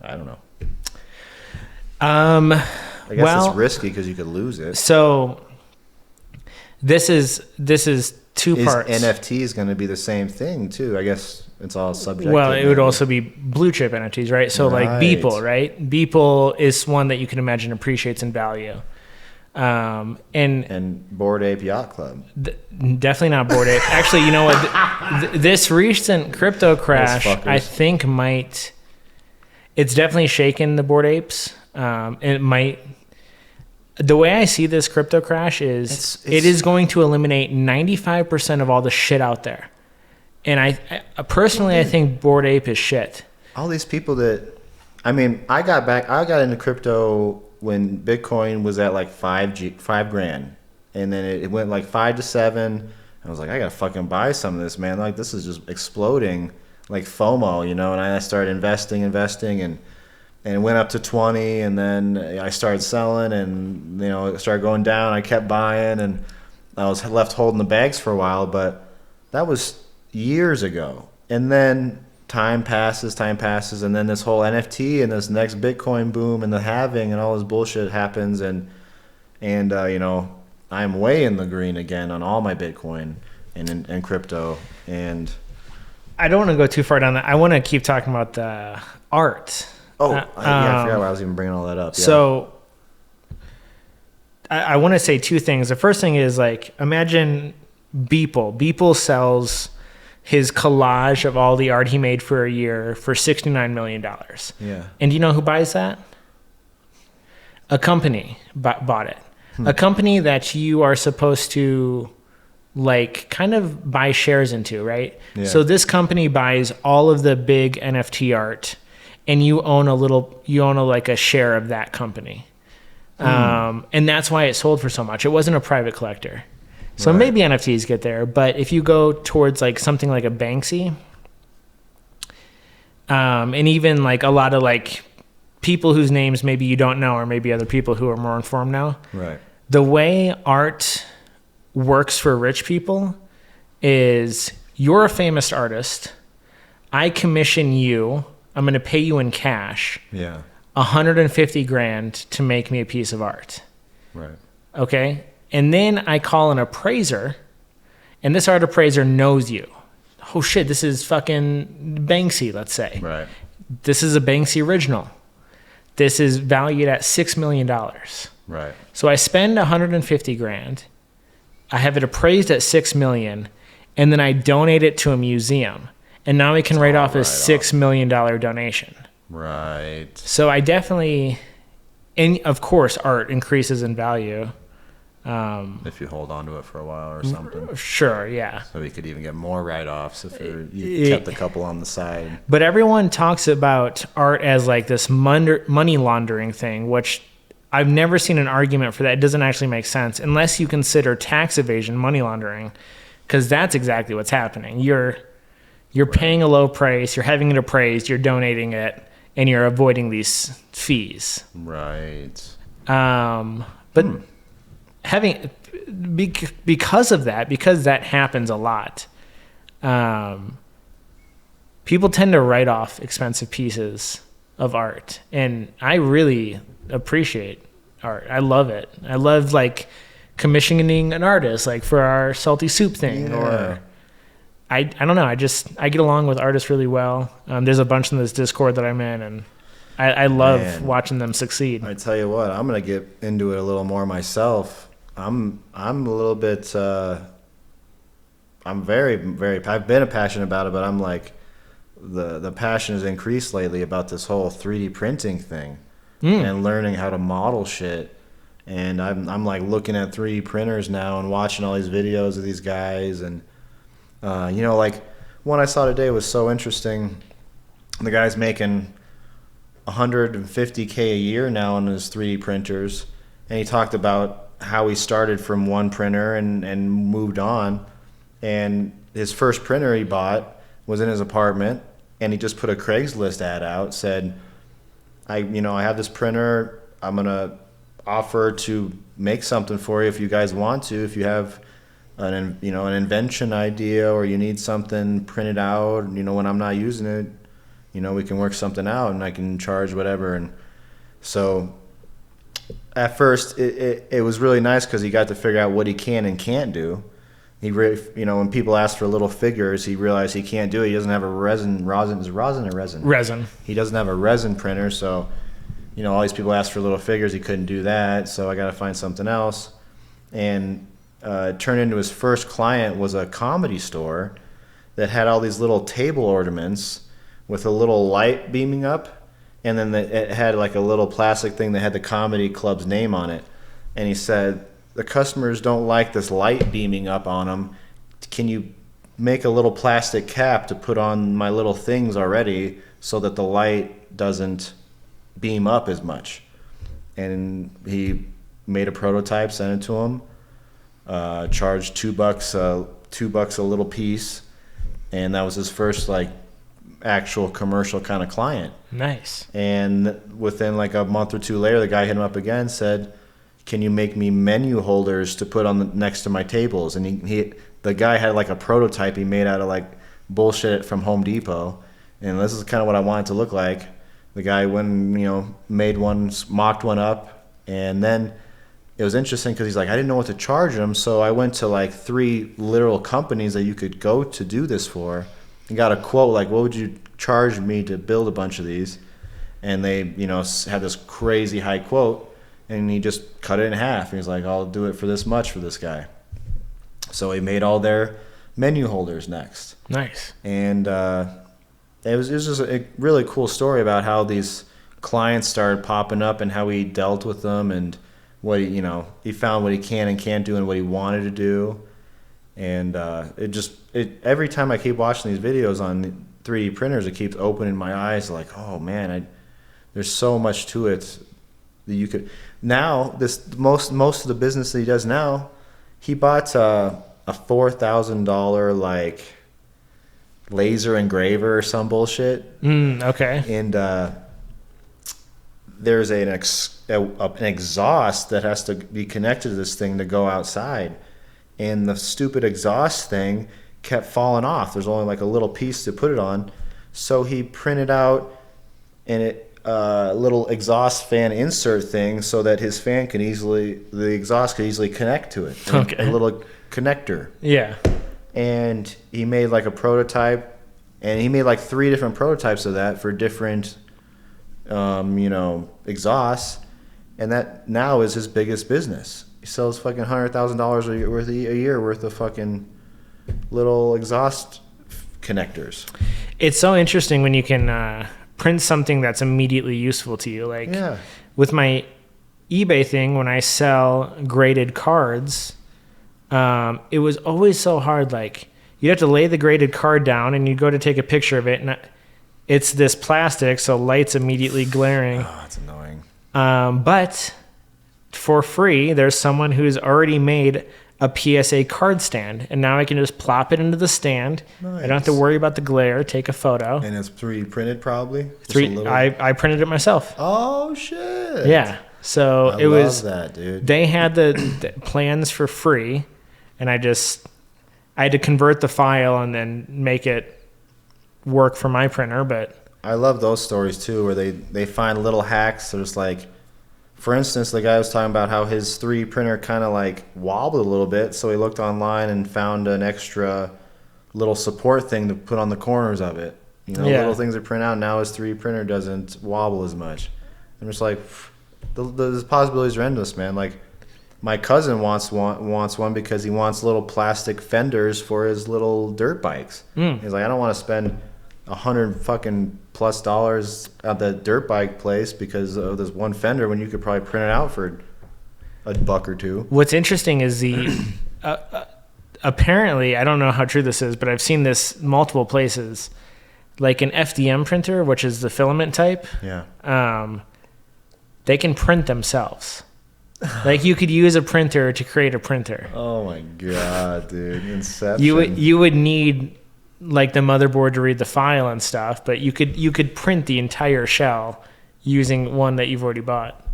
I don't know. I guess it's risky because you could lose it. So this is two parts. NFT is going to be the same thing too. I guess it's all subjective. Well, it would also be blue chip NFTs, right? So like Beeple, right? Beeple is one that you can imagine appreciates in value. And Bored Ape Yacht Club. Definitely not Bored Ape. Actually, you know what? This recent crypto crash, I think it's definitely shaken the Bored Apes. It might. The way I see this crypto crash is it is going to eliminate 95% of all the shit out there. And I personally, I think Bored Ape is shit. All these people I got into crypto when Bitcoin was at like $5,000, and then it went like 5 to 7. I was like, I gotta fucking buy some of this, man. Like this is just exploding, like FOMO, And I started investing, and it went up to 20, and then I started selling, and it started going down. I kept buying, and I was left holding the bags for a while, but that was years ago. And then time passes, and then this whole NFT and this next Bitcoin boom and the halving and all this bullshit happens, and I'm way in the green again on all my Bitcoin and crypto. And I don't want to go too far down that. I want to keep talking about the art. Oh, I forgot why I was even bringing all that up. Yeah. So I want to say two things. The first thing is like, imagine Beeple. Beeple sells his collage of all the art he made for a year for $69 million. Yeah. And do you know who buys that? A company bought it. A company that you are supposed to like kind of buy shares into, right? Yeah. So this company buys all of the big NFT art, and you own a share of that company. And that's why it sold for so much. It wasn't a private collector. So maybe NFTs get there, but if you go towards like something like a Banksy, and even like a lot of like people whose names maybe you don't know, or maybe other people who are more informed now. Right. The way art works for rich people is you're a famous artist. I commission you. I'm going to pay you in cash. Yeah. $150,000 to make me a piece of art. Right. Okay. And then I call an appraiser, and this art appraiser knows you. Oh shit, this is fucking Banksy, let's say. Right. This is a Banksy original. This is valued at $6 million. Right. So I spend $150,000. I have it appraised at $6 million, and then I donate it to a museum. And now we can write off a $6 million donation. Right. So I definitely, and of course, art increases in value. If you hold on to it for a while or something. Sure, yeah. So you could even get more write-offs if you kept a couple on the side. But everyone talks about art as like this money laundering thing, which I've never seen an argument for that. It doesn't actually make sense unless you consider tax evasion money laundering, because that's exactly what's happening. You're paying a low price, you're having it appraised, you're donating it, and you're avoiding these fees. Right. But because that happens a lot, people tend to write off expensive pieces of art, and I really appreciate art. I love it. I love like commissioning an artist, like for our Sulty soup thing, or I don't know. I get along with artists really well. There's a bunch in this Discord that I'm in, and I love Man. watching them succeed. I tell you what, I'm gonna get into it a little more myself. I'm a little bit. I'm very. I've been passionate about it, but I'm like, the passion has increased lately about this whole 3D printing thing and learning how to model shit. And I'm like looking at 3D printers now and watching all these videos of these guys, and like one I saw today was so interesting. The guy's making $150K a year now on his 3D printers, and he talked about how he started from one printer and moved on. And his first printer he bought was in his apartment, and he just put a Craigslist ad out, said, I have this printer, I'm gonna offer to make something for you if you guys want to. If you have an invention idea, or you need something printed out, when I'm not using it, we can work something out, and I can charge whatever. And so at first it was really nice because he got to figure out what he can and can't do. He really, when people ask for little figures, he realized he can't do it. He doesn't have a resin. Is it rosin or resin? Resin. He doesn't have a resin printer, so all these people asked for little figures. He couldn't do that, so I got to find something else. And it turned into his first client was a comedy store that had all these little table ornaments with a little light beaming up, and then it had like a little plastic thing that had the comedy club's name on it. And he said, the customers don't like this light beaming up on them. Can you make a little plastic cap to put on my little things already so that the light doesn't beam up as much? And he made a prototype, sent it to him, charged $2 a little piece, and that was his first like actual commercial kind of client. Nice. And within like a month or two later, the guy hit him up again, said, can you make me menu holders to put on next to my tables? And the guy had like a prototype he made out of like bullshit from Home Depot, and this is kind of what I want it to look like. The guy went, made one, mocked one up, and then it was interesting because he's like, I didn't know what to charge him, so I went to like 3 literal companies that you could go to do this for, and got a quote like, what would you charge me to build a bunch of these? And they, had this crazy high quote. And he just cut it in half. He's like, I'll do it for this much for this guy. So he made all their menu holders next. Nice. And it was just a really cool story about how these clients started popping up and how he dealt with them, and what he found what he can and can't do and what he wanted to do. And every time I keep watching thof these videos on 3D printers, it keeps opening my eyes like, oh man, there's so much to it that you could. Now, most of the business that he does now, he bought a $4,000 like laser engraver or some bullshit. Okay. And there's an exhaust that has to be connected to this thing to go outside, and the stupid exhaust thing kept falling off. There's only like a little piece to put it on, so he printed out a little exhaust fan insert thing so that his fan the exhaust could easily connect to it. Okay. A little connector. Yeah. And he made like a prototype, and he made like 3 different prototypes of that for different, exhausts, and that now is his biggest business. He sells fucking $100,000 a year worth of fucking little exhaust connectors. It's so interesting when you can print something that's immediately useful to you. Like with my eBay thing, when I sell graded cards, it was always so hard. Like you'd have to lay the graded card down and you'd go to take a picture of it, and it's this plastic, so light's immediately glaring. Oh, that's annoying. But for free, there's someone who's already made a PSA card stand, and now I can just plop it into the stand. Nice. I don't have to worry about the glare. Take a photo. And it's 3D printed, probably. I printed it myself. Oh shit! Yeah. So I love that, dude. They had the plans for free, and I had to convert the file and then make it work for my printer. But I love those stories too, where they find little hacks. There's like, for instance, the guy was talking about how his 3D printer kind of like wobbled a little bit, so he looked online and found an extra little support thing to put on the corners of it. You know, little things that print out. Now his 3D printer doesn't wobble as much. I'm just like, the possibilities are endless, man. Like, my cousin wants one because he wants little plastic fenders for his little dirt bikes. He's like, I don't want to spend $100 fucking plus at the dirt bike place because of this one fender when you could probably print it out for $1 or $2. What's interesting is apparently, I don't know how true this is, but I've seen this multiple places, like an FDM printer, which is the filament type. Yeah. They can print themselves. Like, you could use a printer to create a printer. Oh my god, dude! Inception. You would need like the motherboard to read the file and stuff, but you could print the entire shell using one that you've already bought.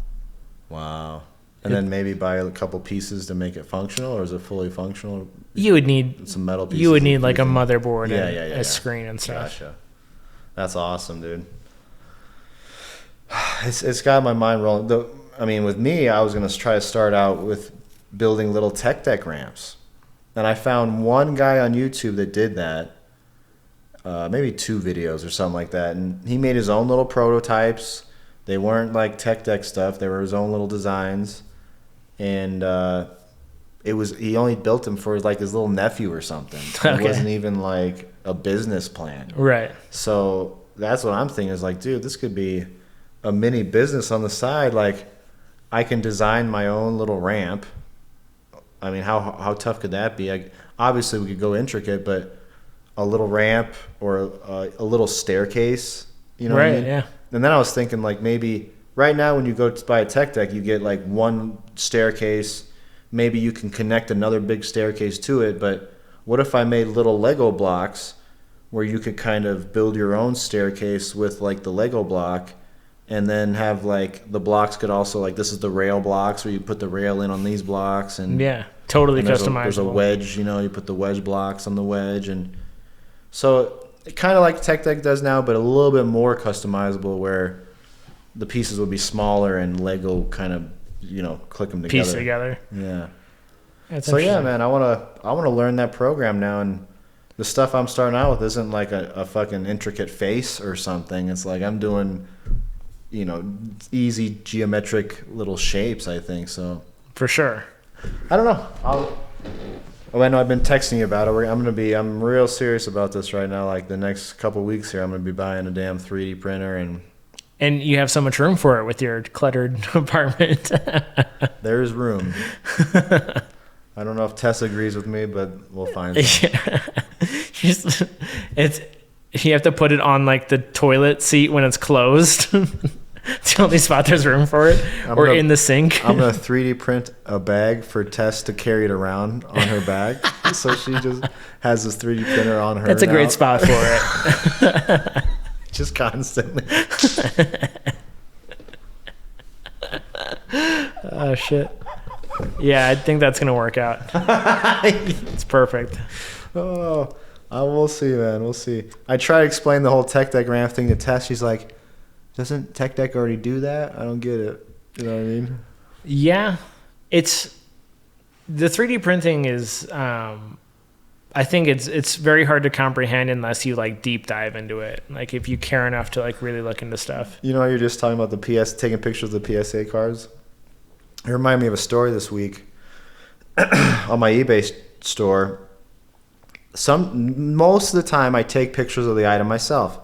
Wow. And then maybe buy a couple pieces to make it functional, or is it fully functional? You would need some metal pieces. You would need like a motherboard and a screen and stuff. Gotcha. That's awesome, dude. It's got my mind rolling. I mean, with me, I was going to try to start out with building little tech deck ramps. And I found one guy on YouTube that did that. Maybe 2 videos or something like that. And he made his own little prototypes. They weren't like tech deck stuff. They were his own little designs. And he only built them for like his little nephew or something. Okay. It wasn't even like a business plan. Right. So that's what I'm thinking is like, dude, this could be a mini business on the side. Like, I can design my own little ramp. I mean, how tough could that be? Obviously, we could go intricate, but a little ramp or a little staircase, you know what I mean? Yeah. And then I was thinking, like, maybe right now when you go to buy a tech deck, you get like one staircase. Maybe you can connect another big staircase to it. But what if I made little Lego blocks where you could kind of build your own staircase with like the Lego block? And then have like the blocks could also, like, this is the rail blocks where you put the rail in on these blocks, and totally and customizable. There's a wedge, you know, you put the wedge blocks on the wedge, and so kind of like Tech Deck does now, but a little bit more customizable, where the pieces would be smaller and Lego kind of, you know, click them together. Piece together. Yeah. That's so yeah, man, I wanna learn that program now, and the stuff I'm starting out with isn't like a fucking intricate face or something. It's like I'm doing, you know, easy geometric little shapes, I think. So for sure. I don't know. I know I've been texting you about it. I'm real serious about this right now. Like, the next couple weeks here, I'm gonna be buying a damn 3D printer, and you have so much room for it with your cluttered apartment. There's room. I don't know if Tess agrees with me, but we'll find out. You have to put it on like the toilet seat when it's closed. It's the only spot there's room for it. In the sink. I'm going to 3D print a bag for Tess to carry it around on her bag. So she just has this 3D printer on her. That's a great spot for it. Just constantly. Oh, shit. Yeah, I think that's going to work out. It's perfect. Oh, we'll see, man. We'll see. I try to explain the whole Tech Deck ramp thing to Tess. She's like, doesn't Tech Deck already do that? I don't get it. You know what I mean? Yeah. It's the 3D printing is I think it's very hard to comprehend unless you like deep dive into it. Like, if you care enough to like really look into stuff. You know, you're just talking about taking pictures of the PSA cards. It reminded me of a story this week on my eBay store. Most of the time I take pictures of the item myself.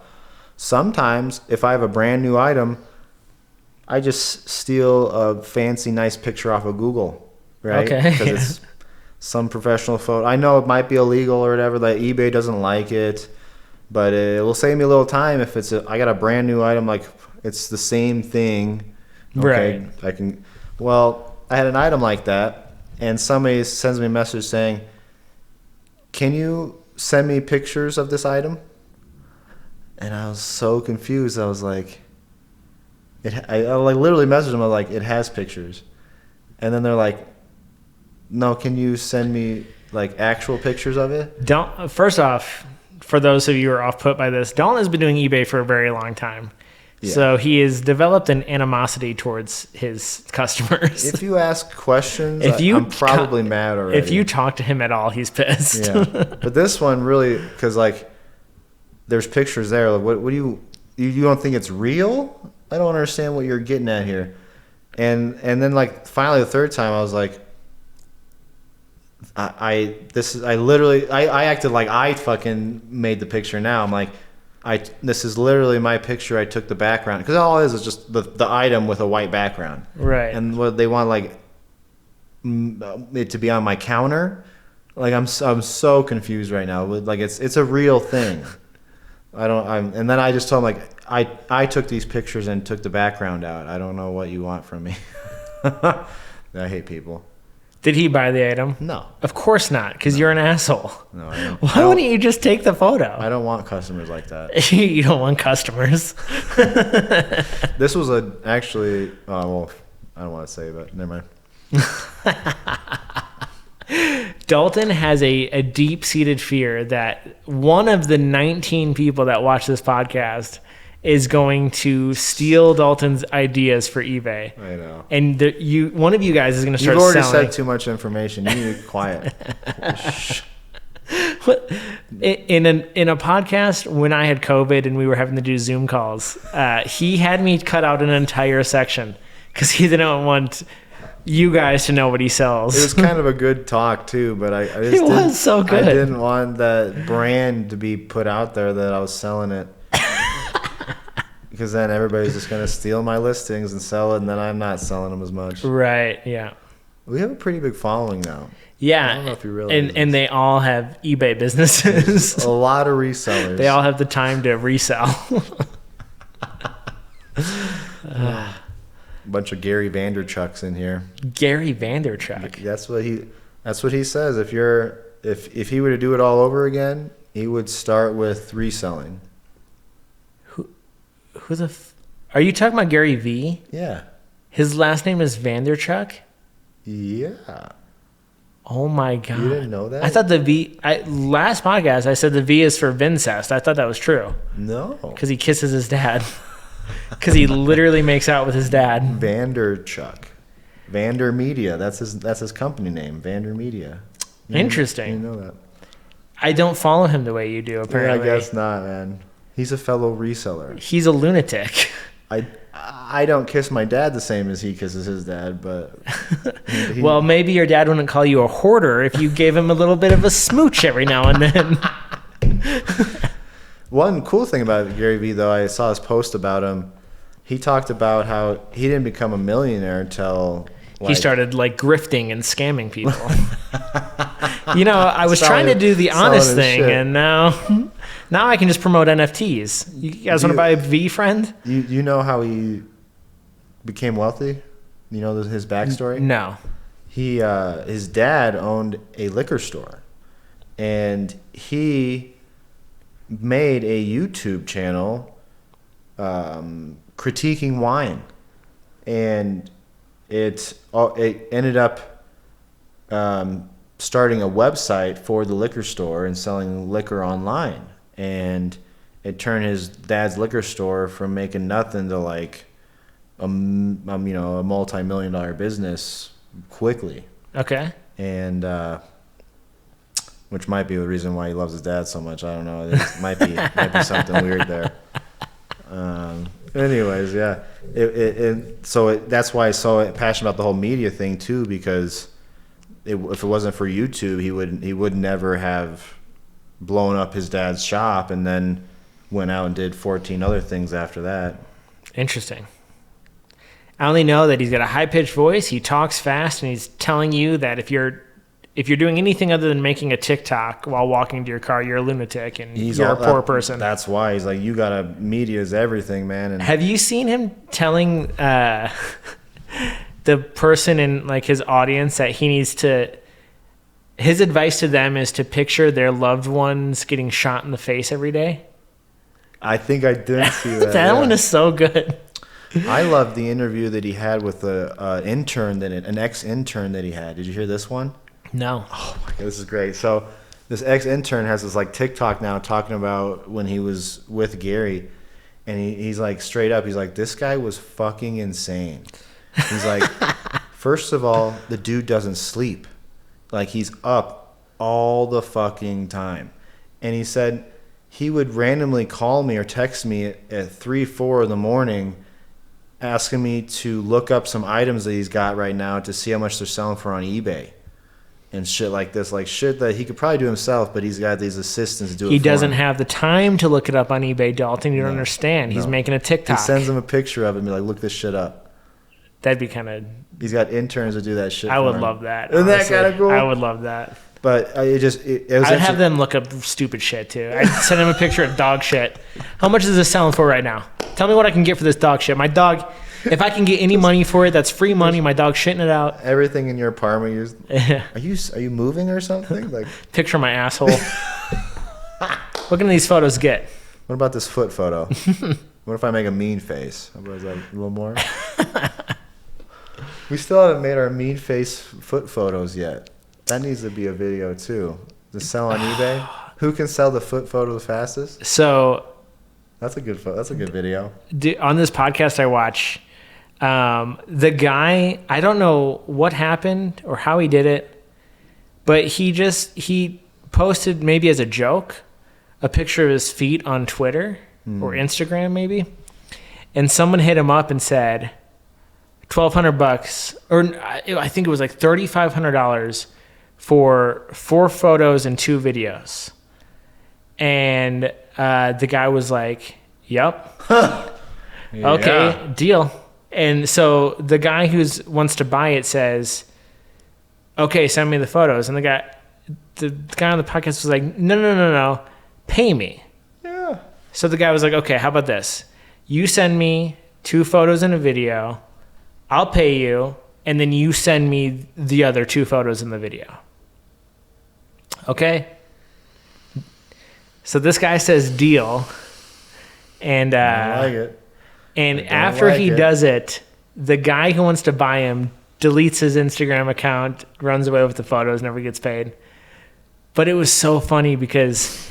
Sometimes if I have a brand new item, I just steal a fancy nice picture off of Google, right? Okay. Because it's some professional photo. I know it might be illegal or whatever, like eBay doesn't like it, but it will save me a little time if I got a brand new item, like it's the same thing. Okay, right. I had an item like that, and somebody sends me a message saying, can you send me pictures of this item? And I was so confused. I was like, I like literally messaged them. I was like, it has pictures. And then they're like, no, can you send me like actual pictures of it? First off, for those of you who are off put by this, Dalton has been doing eBay for a very long time. Yeah. So he has developed an animosity towards his customers. If you ask questions, I'm probably mad already. If you talk to him at all, he's pissed. Yeah. But this one really, because like there's pictures there. Like, what do you don't think it's real? I don't understand what you're getting at here. And then like finally the third time I was like, I acted like I fucking made the picture now. I'm like, this is literally my picture. I took the background because all it is just the item with a white background. Right. And what they want like it to be on my counter. Like I'm so confused right now. Like it's a real thing. And then I just told him like I took these pictures and took the background out. I don't know what you want from me. I hate people. Did he buy the item? No. Of course not, because you're an asshole. No, I don't. Why wouldn't you just take the photo? I don't want customers like that. You don't want customers. This was actually, well, I don't want to say, but never mind. Dalton has a deep-seated fear that one of the 19 people that watch this podcast is going to steal Dalton's ideas for eBay. I know. And one of you guys is going to start selling. You've already selling. said too much information. You need to be quiet. In a podcast when I had COVID and we were having to do Zoom calls, he had me cut out an entire section because he didn't want you guys to know what he sells. It was kind of a good talk too, but I just it was so good. I didn't want that brand to be put out there that I was selling it. Because then everybody's just going to steal my listings and sell it, and then I'm not selling them as much. Right, yeah. We have a pretty big following now. Yeah. I don't know if you realize and they all have eBay businesses. A lot of resellers. They all have the time to resell. Bunch of Gary Vanderchucks in here. Gary Vanderchuck. That's what he says. If he were to do it all over again, he would start with reselling. Are you talking about Gary V? Yeah. His last name is Vanderchuck? Yeah. Oh my God. You didn't know that? I thought the V, last podcast, I said the V is for Vincest. I thought that was true. No. Because he kisses his dad. Because he literally makes out with his dad. Vanderchuck. Vander Media. That's his company name, Vander Media. Interesting. You know that. I don't follow him the way you do, apparently. Yeah, I guess not, man. He's a fellow reseller. He's a lunatic. I don't kiss my dad the same as he kisses his dad, but... Well, maybe your dad wouldn't call you a hoarder if you gave him a little bit of a smooch every now and then. One cool thing about Gary Vee, though, I saw his post about him. He talked about how he didn't become a millionaire until... He started grifting and scamming people. I was trying to do the honest thing, and now I can just promote NFTs. You guys want to buy a V, friend? You know how he became wealthy? You know his backstory? No. His dad owned a liquor store, and he made a YouTube channel critiquing wine, and it ended up starting a website for the liquor store and selling liquor online. And it turned his dad's liquor store from making nothing to a multi-million-dollar business quickly. Okay. And which might be the reason why he loves his dad so much. I don't know. There might be something weird there. Anyways, yeah. That's why I so passionate about the whole media thing too, because if it wasn't for YouTube, he would never have blown up his dad's shop and then went out and did 14 other things after that. Interesting. I only know that he's got a high-pitched voice, he talks fast, and he's telling you that if you're doing anything other than making a TikTok while walking to your car, you're a lunatic and you're a poor person. That's why he's like, you gotta, media is everything, man. And have you seen him telling the person in his audience that he needs to, his advice to them is to picture their loved ones getting shot in the face every day? I think I did see that. That one is so good. I love the interview that he had with an ex-intern that he had. Did you hear this one? No. Oh my God, this is great. So this ex-intern has this TikTok now talking about when he was with Gary, and he's straight up, he's like, this guy was fucking insane. He's like, first of all, the dude doesn't sleep. He's up all the fucking time. And he said he would randomly call me or text me at 3, 4 in the morning, asking me to look up some items that he's got right now to see how much they're selling for on eBay. And shit like this, like shit that he could probably do himself, but he's got these assistants do it for him. He doesn't have the time to look it up on eBay, Dalton. You don't understand. He's making a TikTok. He sends him a picture of it and be like, look this shit up. That'd be kind of... He's got interns that do that shit I for would him. love that. Isn't that kind of cool? I would love that. But it was I'd have them look up stupid shit, too. I'd send him a picture of dog shit. How much is this selling for right now? Tell me what I can get for this dog shit. My dog... If I can get any money for it, that's free money. My dog's shitting it out. Everything in your apartment, are you moving or something? Like picture my asshole. What can these photos get? What about this foot photo? What if I make a mean face? Was that a little more? We still haven't made our mean face foot photos yet. That needs to be a video too. To sell on eBay. Who can sell the foot photo the fastest? So that's a good photo. That's a good video. On this podcast I watch. The guy, I don't know what happened or how he did it, but he posted maybe as a joke a picture of his feet on Twitter or Instagram maybe, and someone hit him up and said $1,200 or I think it was like $3,500 for 4 photos and 2 videos, and the guy was like, "Yep, okay, deal." And so the guy who wants to buy it says, "Okay, send me the photos." And the guy on the podcast was like, "No, pay me." Yeah. So the guy was like, "Okay, how about this? You send me 2 photos and a video. I'll pay you, and then you send me the other 2 photos in the video." Okay. So this guy says deal, and I like it. And after he does it, the guy who wants to buy him deletes his Instagram account, runs away with the photos, never gets paid. But it was so funny because,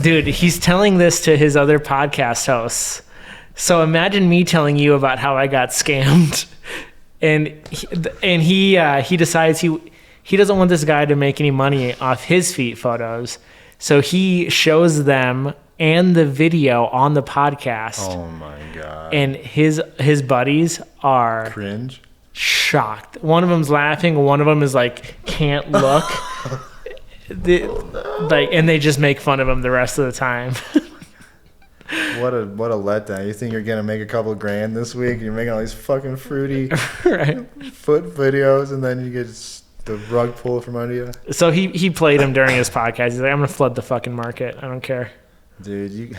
dude, he's telling this to his other podcast hosts. So imagine me telling you about how I got scammed. And he decides he doesn't want this guy to make any money off his feet photos. So he shows them and the video on the podcast. Oh my god! And his buddies are cringe, shocked. One of them's laughing. One of them is like can't look. Like, and they just make fun of him the rest of the time. What a letdown! You think you're gonna make a couple grand this week? You're making all these fucking fruity foot videos, and then you get the rug pulled from under you. So he played him during his podcast. He's like, "I'm gonna flood the fucking market. I don't care." Dude,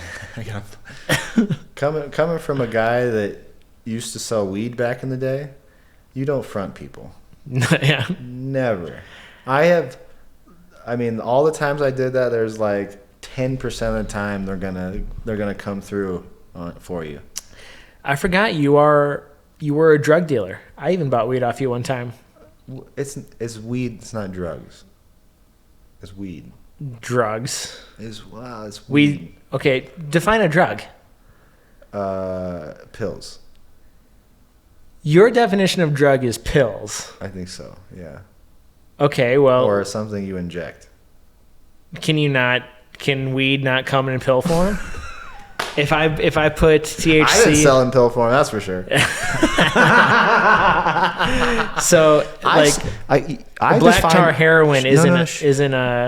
coming from a guy that used to sell weed back in the day, you don't front people. Yeah. Never. I mean, all the times I did that, there's like 10% of the time they're gonna come through for you. I forgot you were a drug dealer. I even bought weed off you one time. It's weed. It's not drugs. It's weed. Drugs. It's weed. Weed. Okay, define a drug. Pills. Your definition of drug is pills. I think so. Yeah. Okay, well. Or something you inject. Can weed not come in pill form? If I put THC, I didn't sell in pill form, that's for sure. So like I black tar heroin isn't a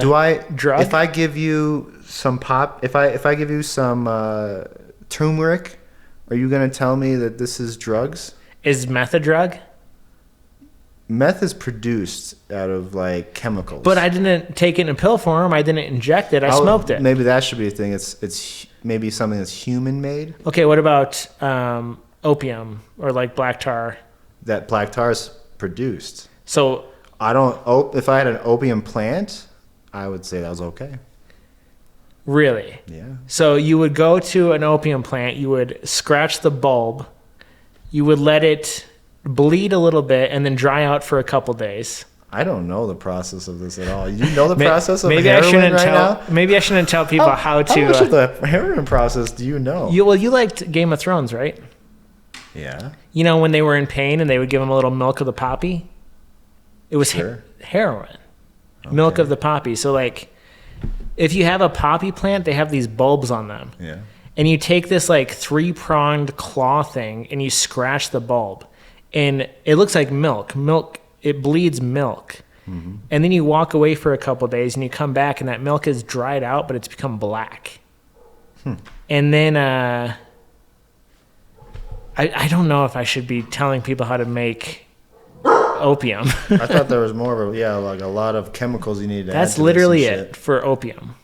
drug. If I give you some if I give you some turmeric, are you gonna tell me that this is drugs? Is meth a drug? Meth is produced out of like chemicals. But I didn't take it in pill form. I didn't inject it. I smoked it. Maybe that should be a thing. It's maybe something that's human made. Okay, what about opium or like black tar? That black tar is produced. So if I had an opium plant, I would say that was okay. Really? Yeah. So you would go to an opium plant, you would scratch the bulb, you would let it bleed a little bit and then dry out for a couple days. I don't know the process of this at all. You know the process of heroin now? Maybe I shouldn't tell people how to. How much of the heroin process do you know? You liked Game of Thrones, right? Yeah. You know when they were in pain and they would give them a little milk of the poppy? It was heroin. Okay. Milk of the poppy. So like if you have a poppy plant, they have these bulbs on them. Yeah. And you take this like 3-pronged claw thing and you scratch the bulb. And it looks like milk. It bleeds milk. Mm-hmm. And then you walk away for a couple of days and you come back and that milk is dried out, but it's become black. And then I don't know if I should be telling people how to make opium. I thought there was more of like a lot of chemicals you need to add That's to literally this and it for opium.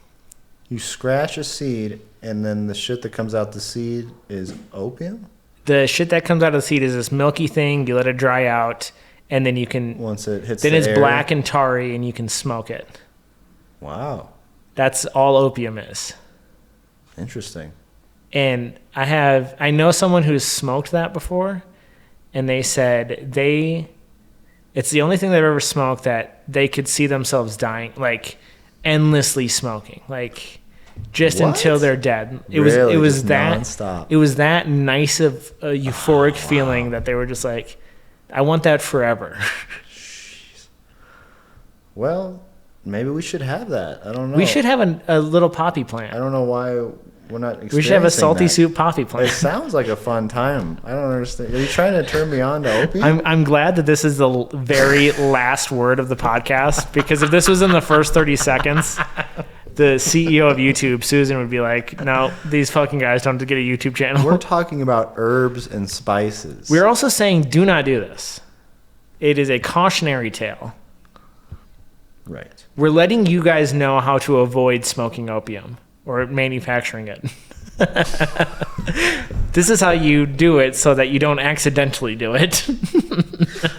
You scratch a seed, and then the shit that comes out the seed is opium? The shit that comes out of the seed is this milky thing. You let it dry out, and then you can... Once it hits then the it's air. black and tarry, and you can smoke it. Wow. That's all opium is. Interesting. And I know someone who's smoked that before, and they said it's the only thing they've ever smoked that they could see themselves dying, like endlessly smoking, like just What? until they're dead. It Really? was Just that nonstop? It was that nice of a euphoric feeling that they were just like, I want that forever. Well, maybe we should have that. I don't know. We should have a little poppy plant. I don't know why we're not experiencing We should have a salty that. soup poppy plant. It sounds like a fun time. I don't understand. Are you trying to turn me on to opium? I'm glad that this is the very last word of the podcast, because if this was in the first 30 seconds, the CEO of YouTube, Susan, would be like, no, these fucking guys don't get a YouTube channel. We're talking about herbs and spices. We're also saying do not do this. It is a cautionary tale. Right. We're letting you guys know how to avoid smoking opium or manufacturing it. This is how you do it so that you don't accidentally do it.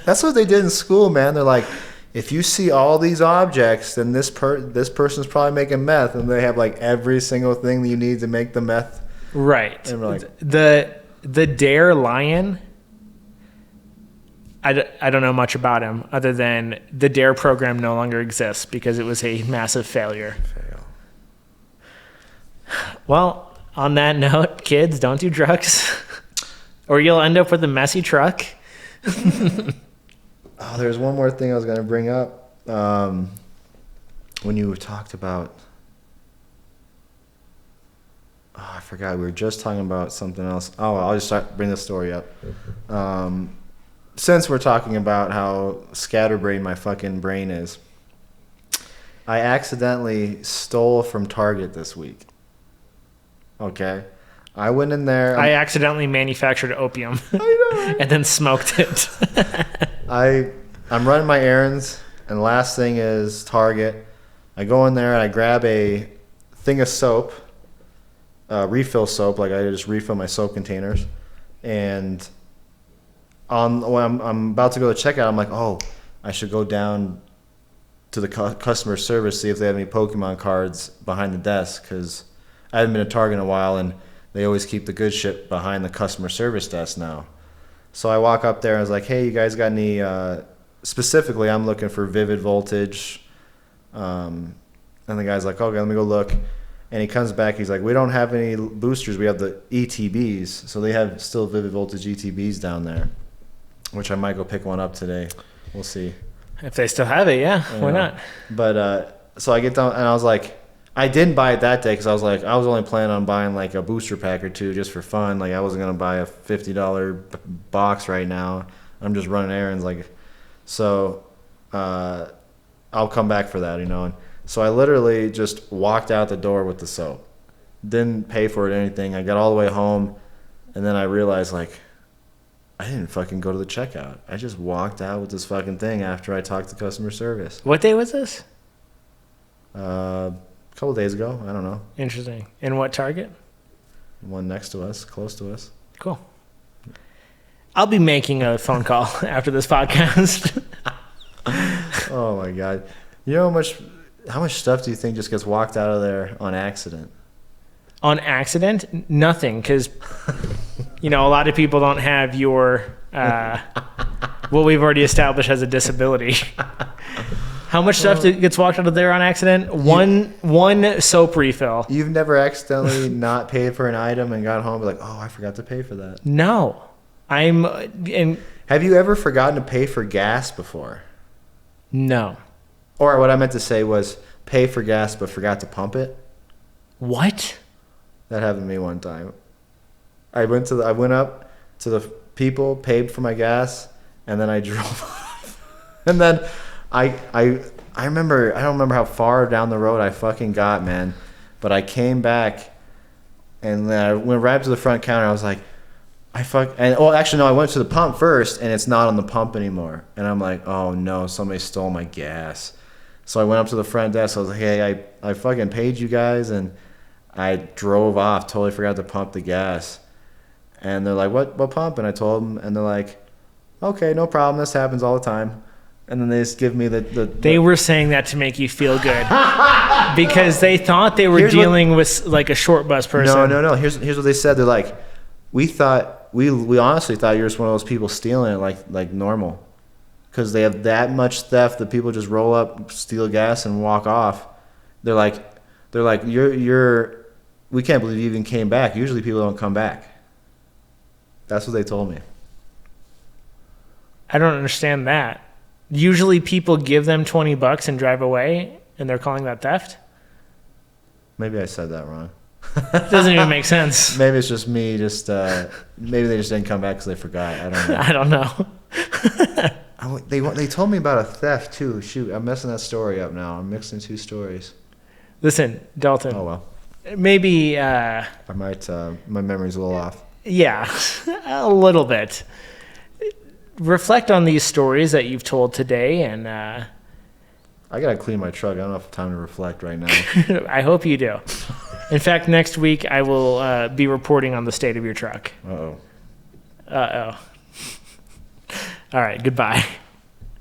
That's what they did in school, man. They're like, if you see all these objects, then this person's probably making meth, and they have like every single thing that you need to make the meth. Right. And we're like, the Dare lion, I don't know much about him other than the Dare program no longer exists because it was a massive failure. Well, on that note, kids, don't do drugs or you'll end up with a messy truck. Oh, there's one more thing I was going to bring up. When you talked about... Oh, I forgot. We were just talking about something else. Oh, I'll just bring this story up. Since we're talking about how scatterbrained my fucking brain is, I accidentally stole from Target this week. Okay? I went in there. I accidentally manufactured opium and then smoked it. I'm running my errands, and the last thing is Target. I go in there and I grab a thing of soap, refill soap, like I just refill my soap containers. And when I'm about to go to checkout, I'm like, oh, I should go down to the customer service, see if they have any Pokemon cards behind the desk, because I haven't been to Target in a while, and they always keep the good shit behind the customer service desk now. So I walk up there and I was like, hey, you guys got any, specifically I'm looking for Vivid Voltage. And the guy's like, okay, let me go look. And he comes back, he's like, we don't have any boosters, we have the ETBs. So they have still Vivid Voltage ETBs down there, which I might go pick one up today. We'll see. If they still have it, yeah, why not? But so I get down and I was like, I didn't buy it that day because I was like, I was only planning on buying like a booster pack or two just for fun. Like I wasn't gonna buy a $50 box right now. I'm just running errands, like, so I'll come back for that, you know. And so I literally just walked out the door with the soap, didn't pay for it or anything. I got all the way home, and then I realized like I didn't fucking go to the checkout. I just walked out with this fucking thing after I talked to customer service. What day was this? A couple days ago. I don't know. Interesting. In what Target? One next to us, close to us. Cool. I'll be making a phone call after this podcast. Oh my god! You know how much stuff do you think just gets walked out of there on accident? On accident? Nothing, because a lot of people don't have your what we've already established as a disability. How much stuff gets walked out of there on accident? One soap refill. You've never accidentally not paid for an item and got home and be like, oh, I forgot to pay for that. No. Have you ever forgotten to pay for gas before? No. Or what I meant to say was, pay for gas but forgot to pump it. What? That happened to me one time. I went up to the people, paid for my gas, and then I drove off. And then I remember, I don't remember how far down the road I fucking got, man. But I came back, and then I went right up to the front counter. I was like, actually, no, I went to the pump first, and it's not on the pump anymore. And I'm like, oh no, somebody stole my gas. So I went up to the front desk. I was like, hey, I fucking paid you guys, and I drove off, totally forgot to pump the gas. And they're like, what pump? And I told them, and they're like, okay, no problem. This happens all the time. And then they just give me the They were saying that to make you feel good. Because they thought they were dealing with like a short bus person. No. Here's what they said. They're like, we honestly thought you were just one of those people stealing it like normal. Because they have that much theft that people just roll up, steal gas, and walk off. They're like, we can't believe you even came back. Usually people don't come back. That's what they told me. I don't understand that. Usually people give them $20 and drive away, and they're calling that theft? Maybe I said that wrong. It doesn't even make sense. Maybe it's just me. Maybe they just didn't come back because they forgot. I don't know. I don't know. They told me about a theft too. Shoot, I'm messing that story up now. I'm mixing two stories. Listen, Dalton. Oh well. Maybe. I might. My memory's a little off. Yeah, a little bit. Reflect on these stories that you've told today, and I gotta clean my truck. I don't have time to reflect right now. I hope you do. In fact, next week I will be reporting on the state of your truck. Uh-oh. Uh-oh. All right, goodbye.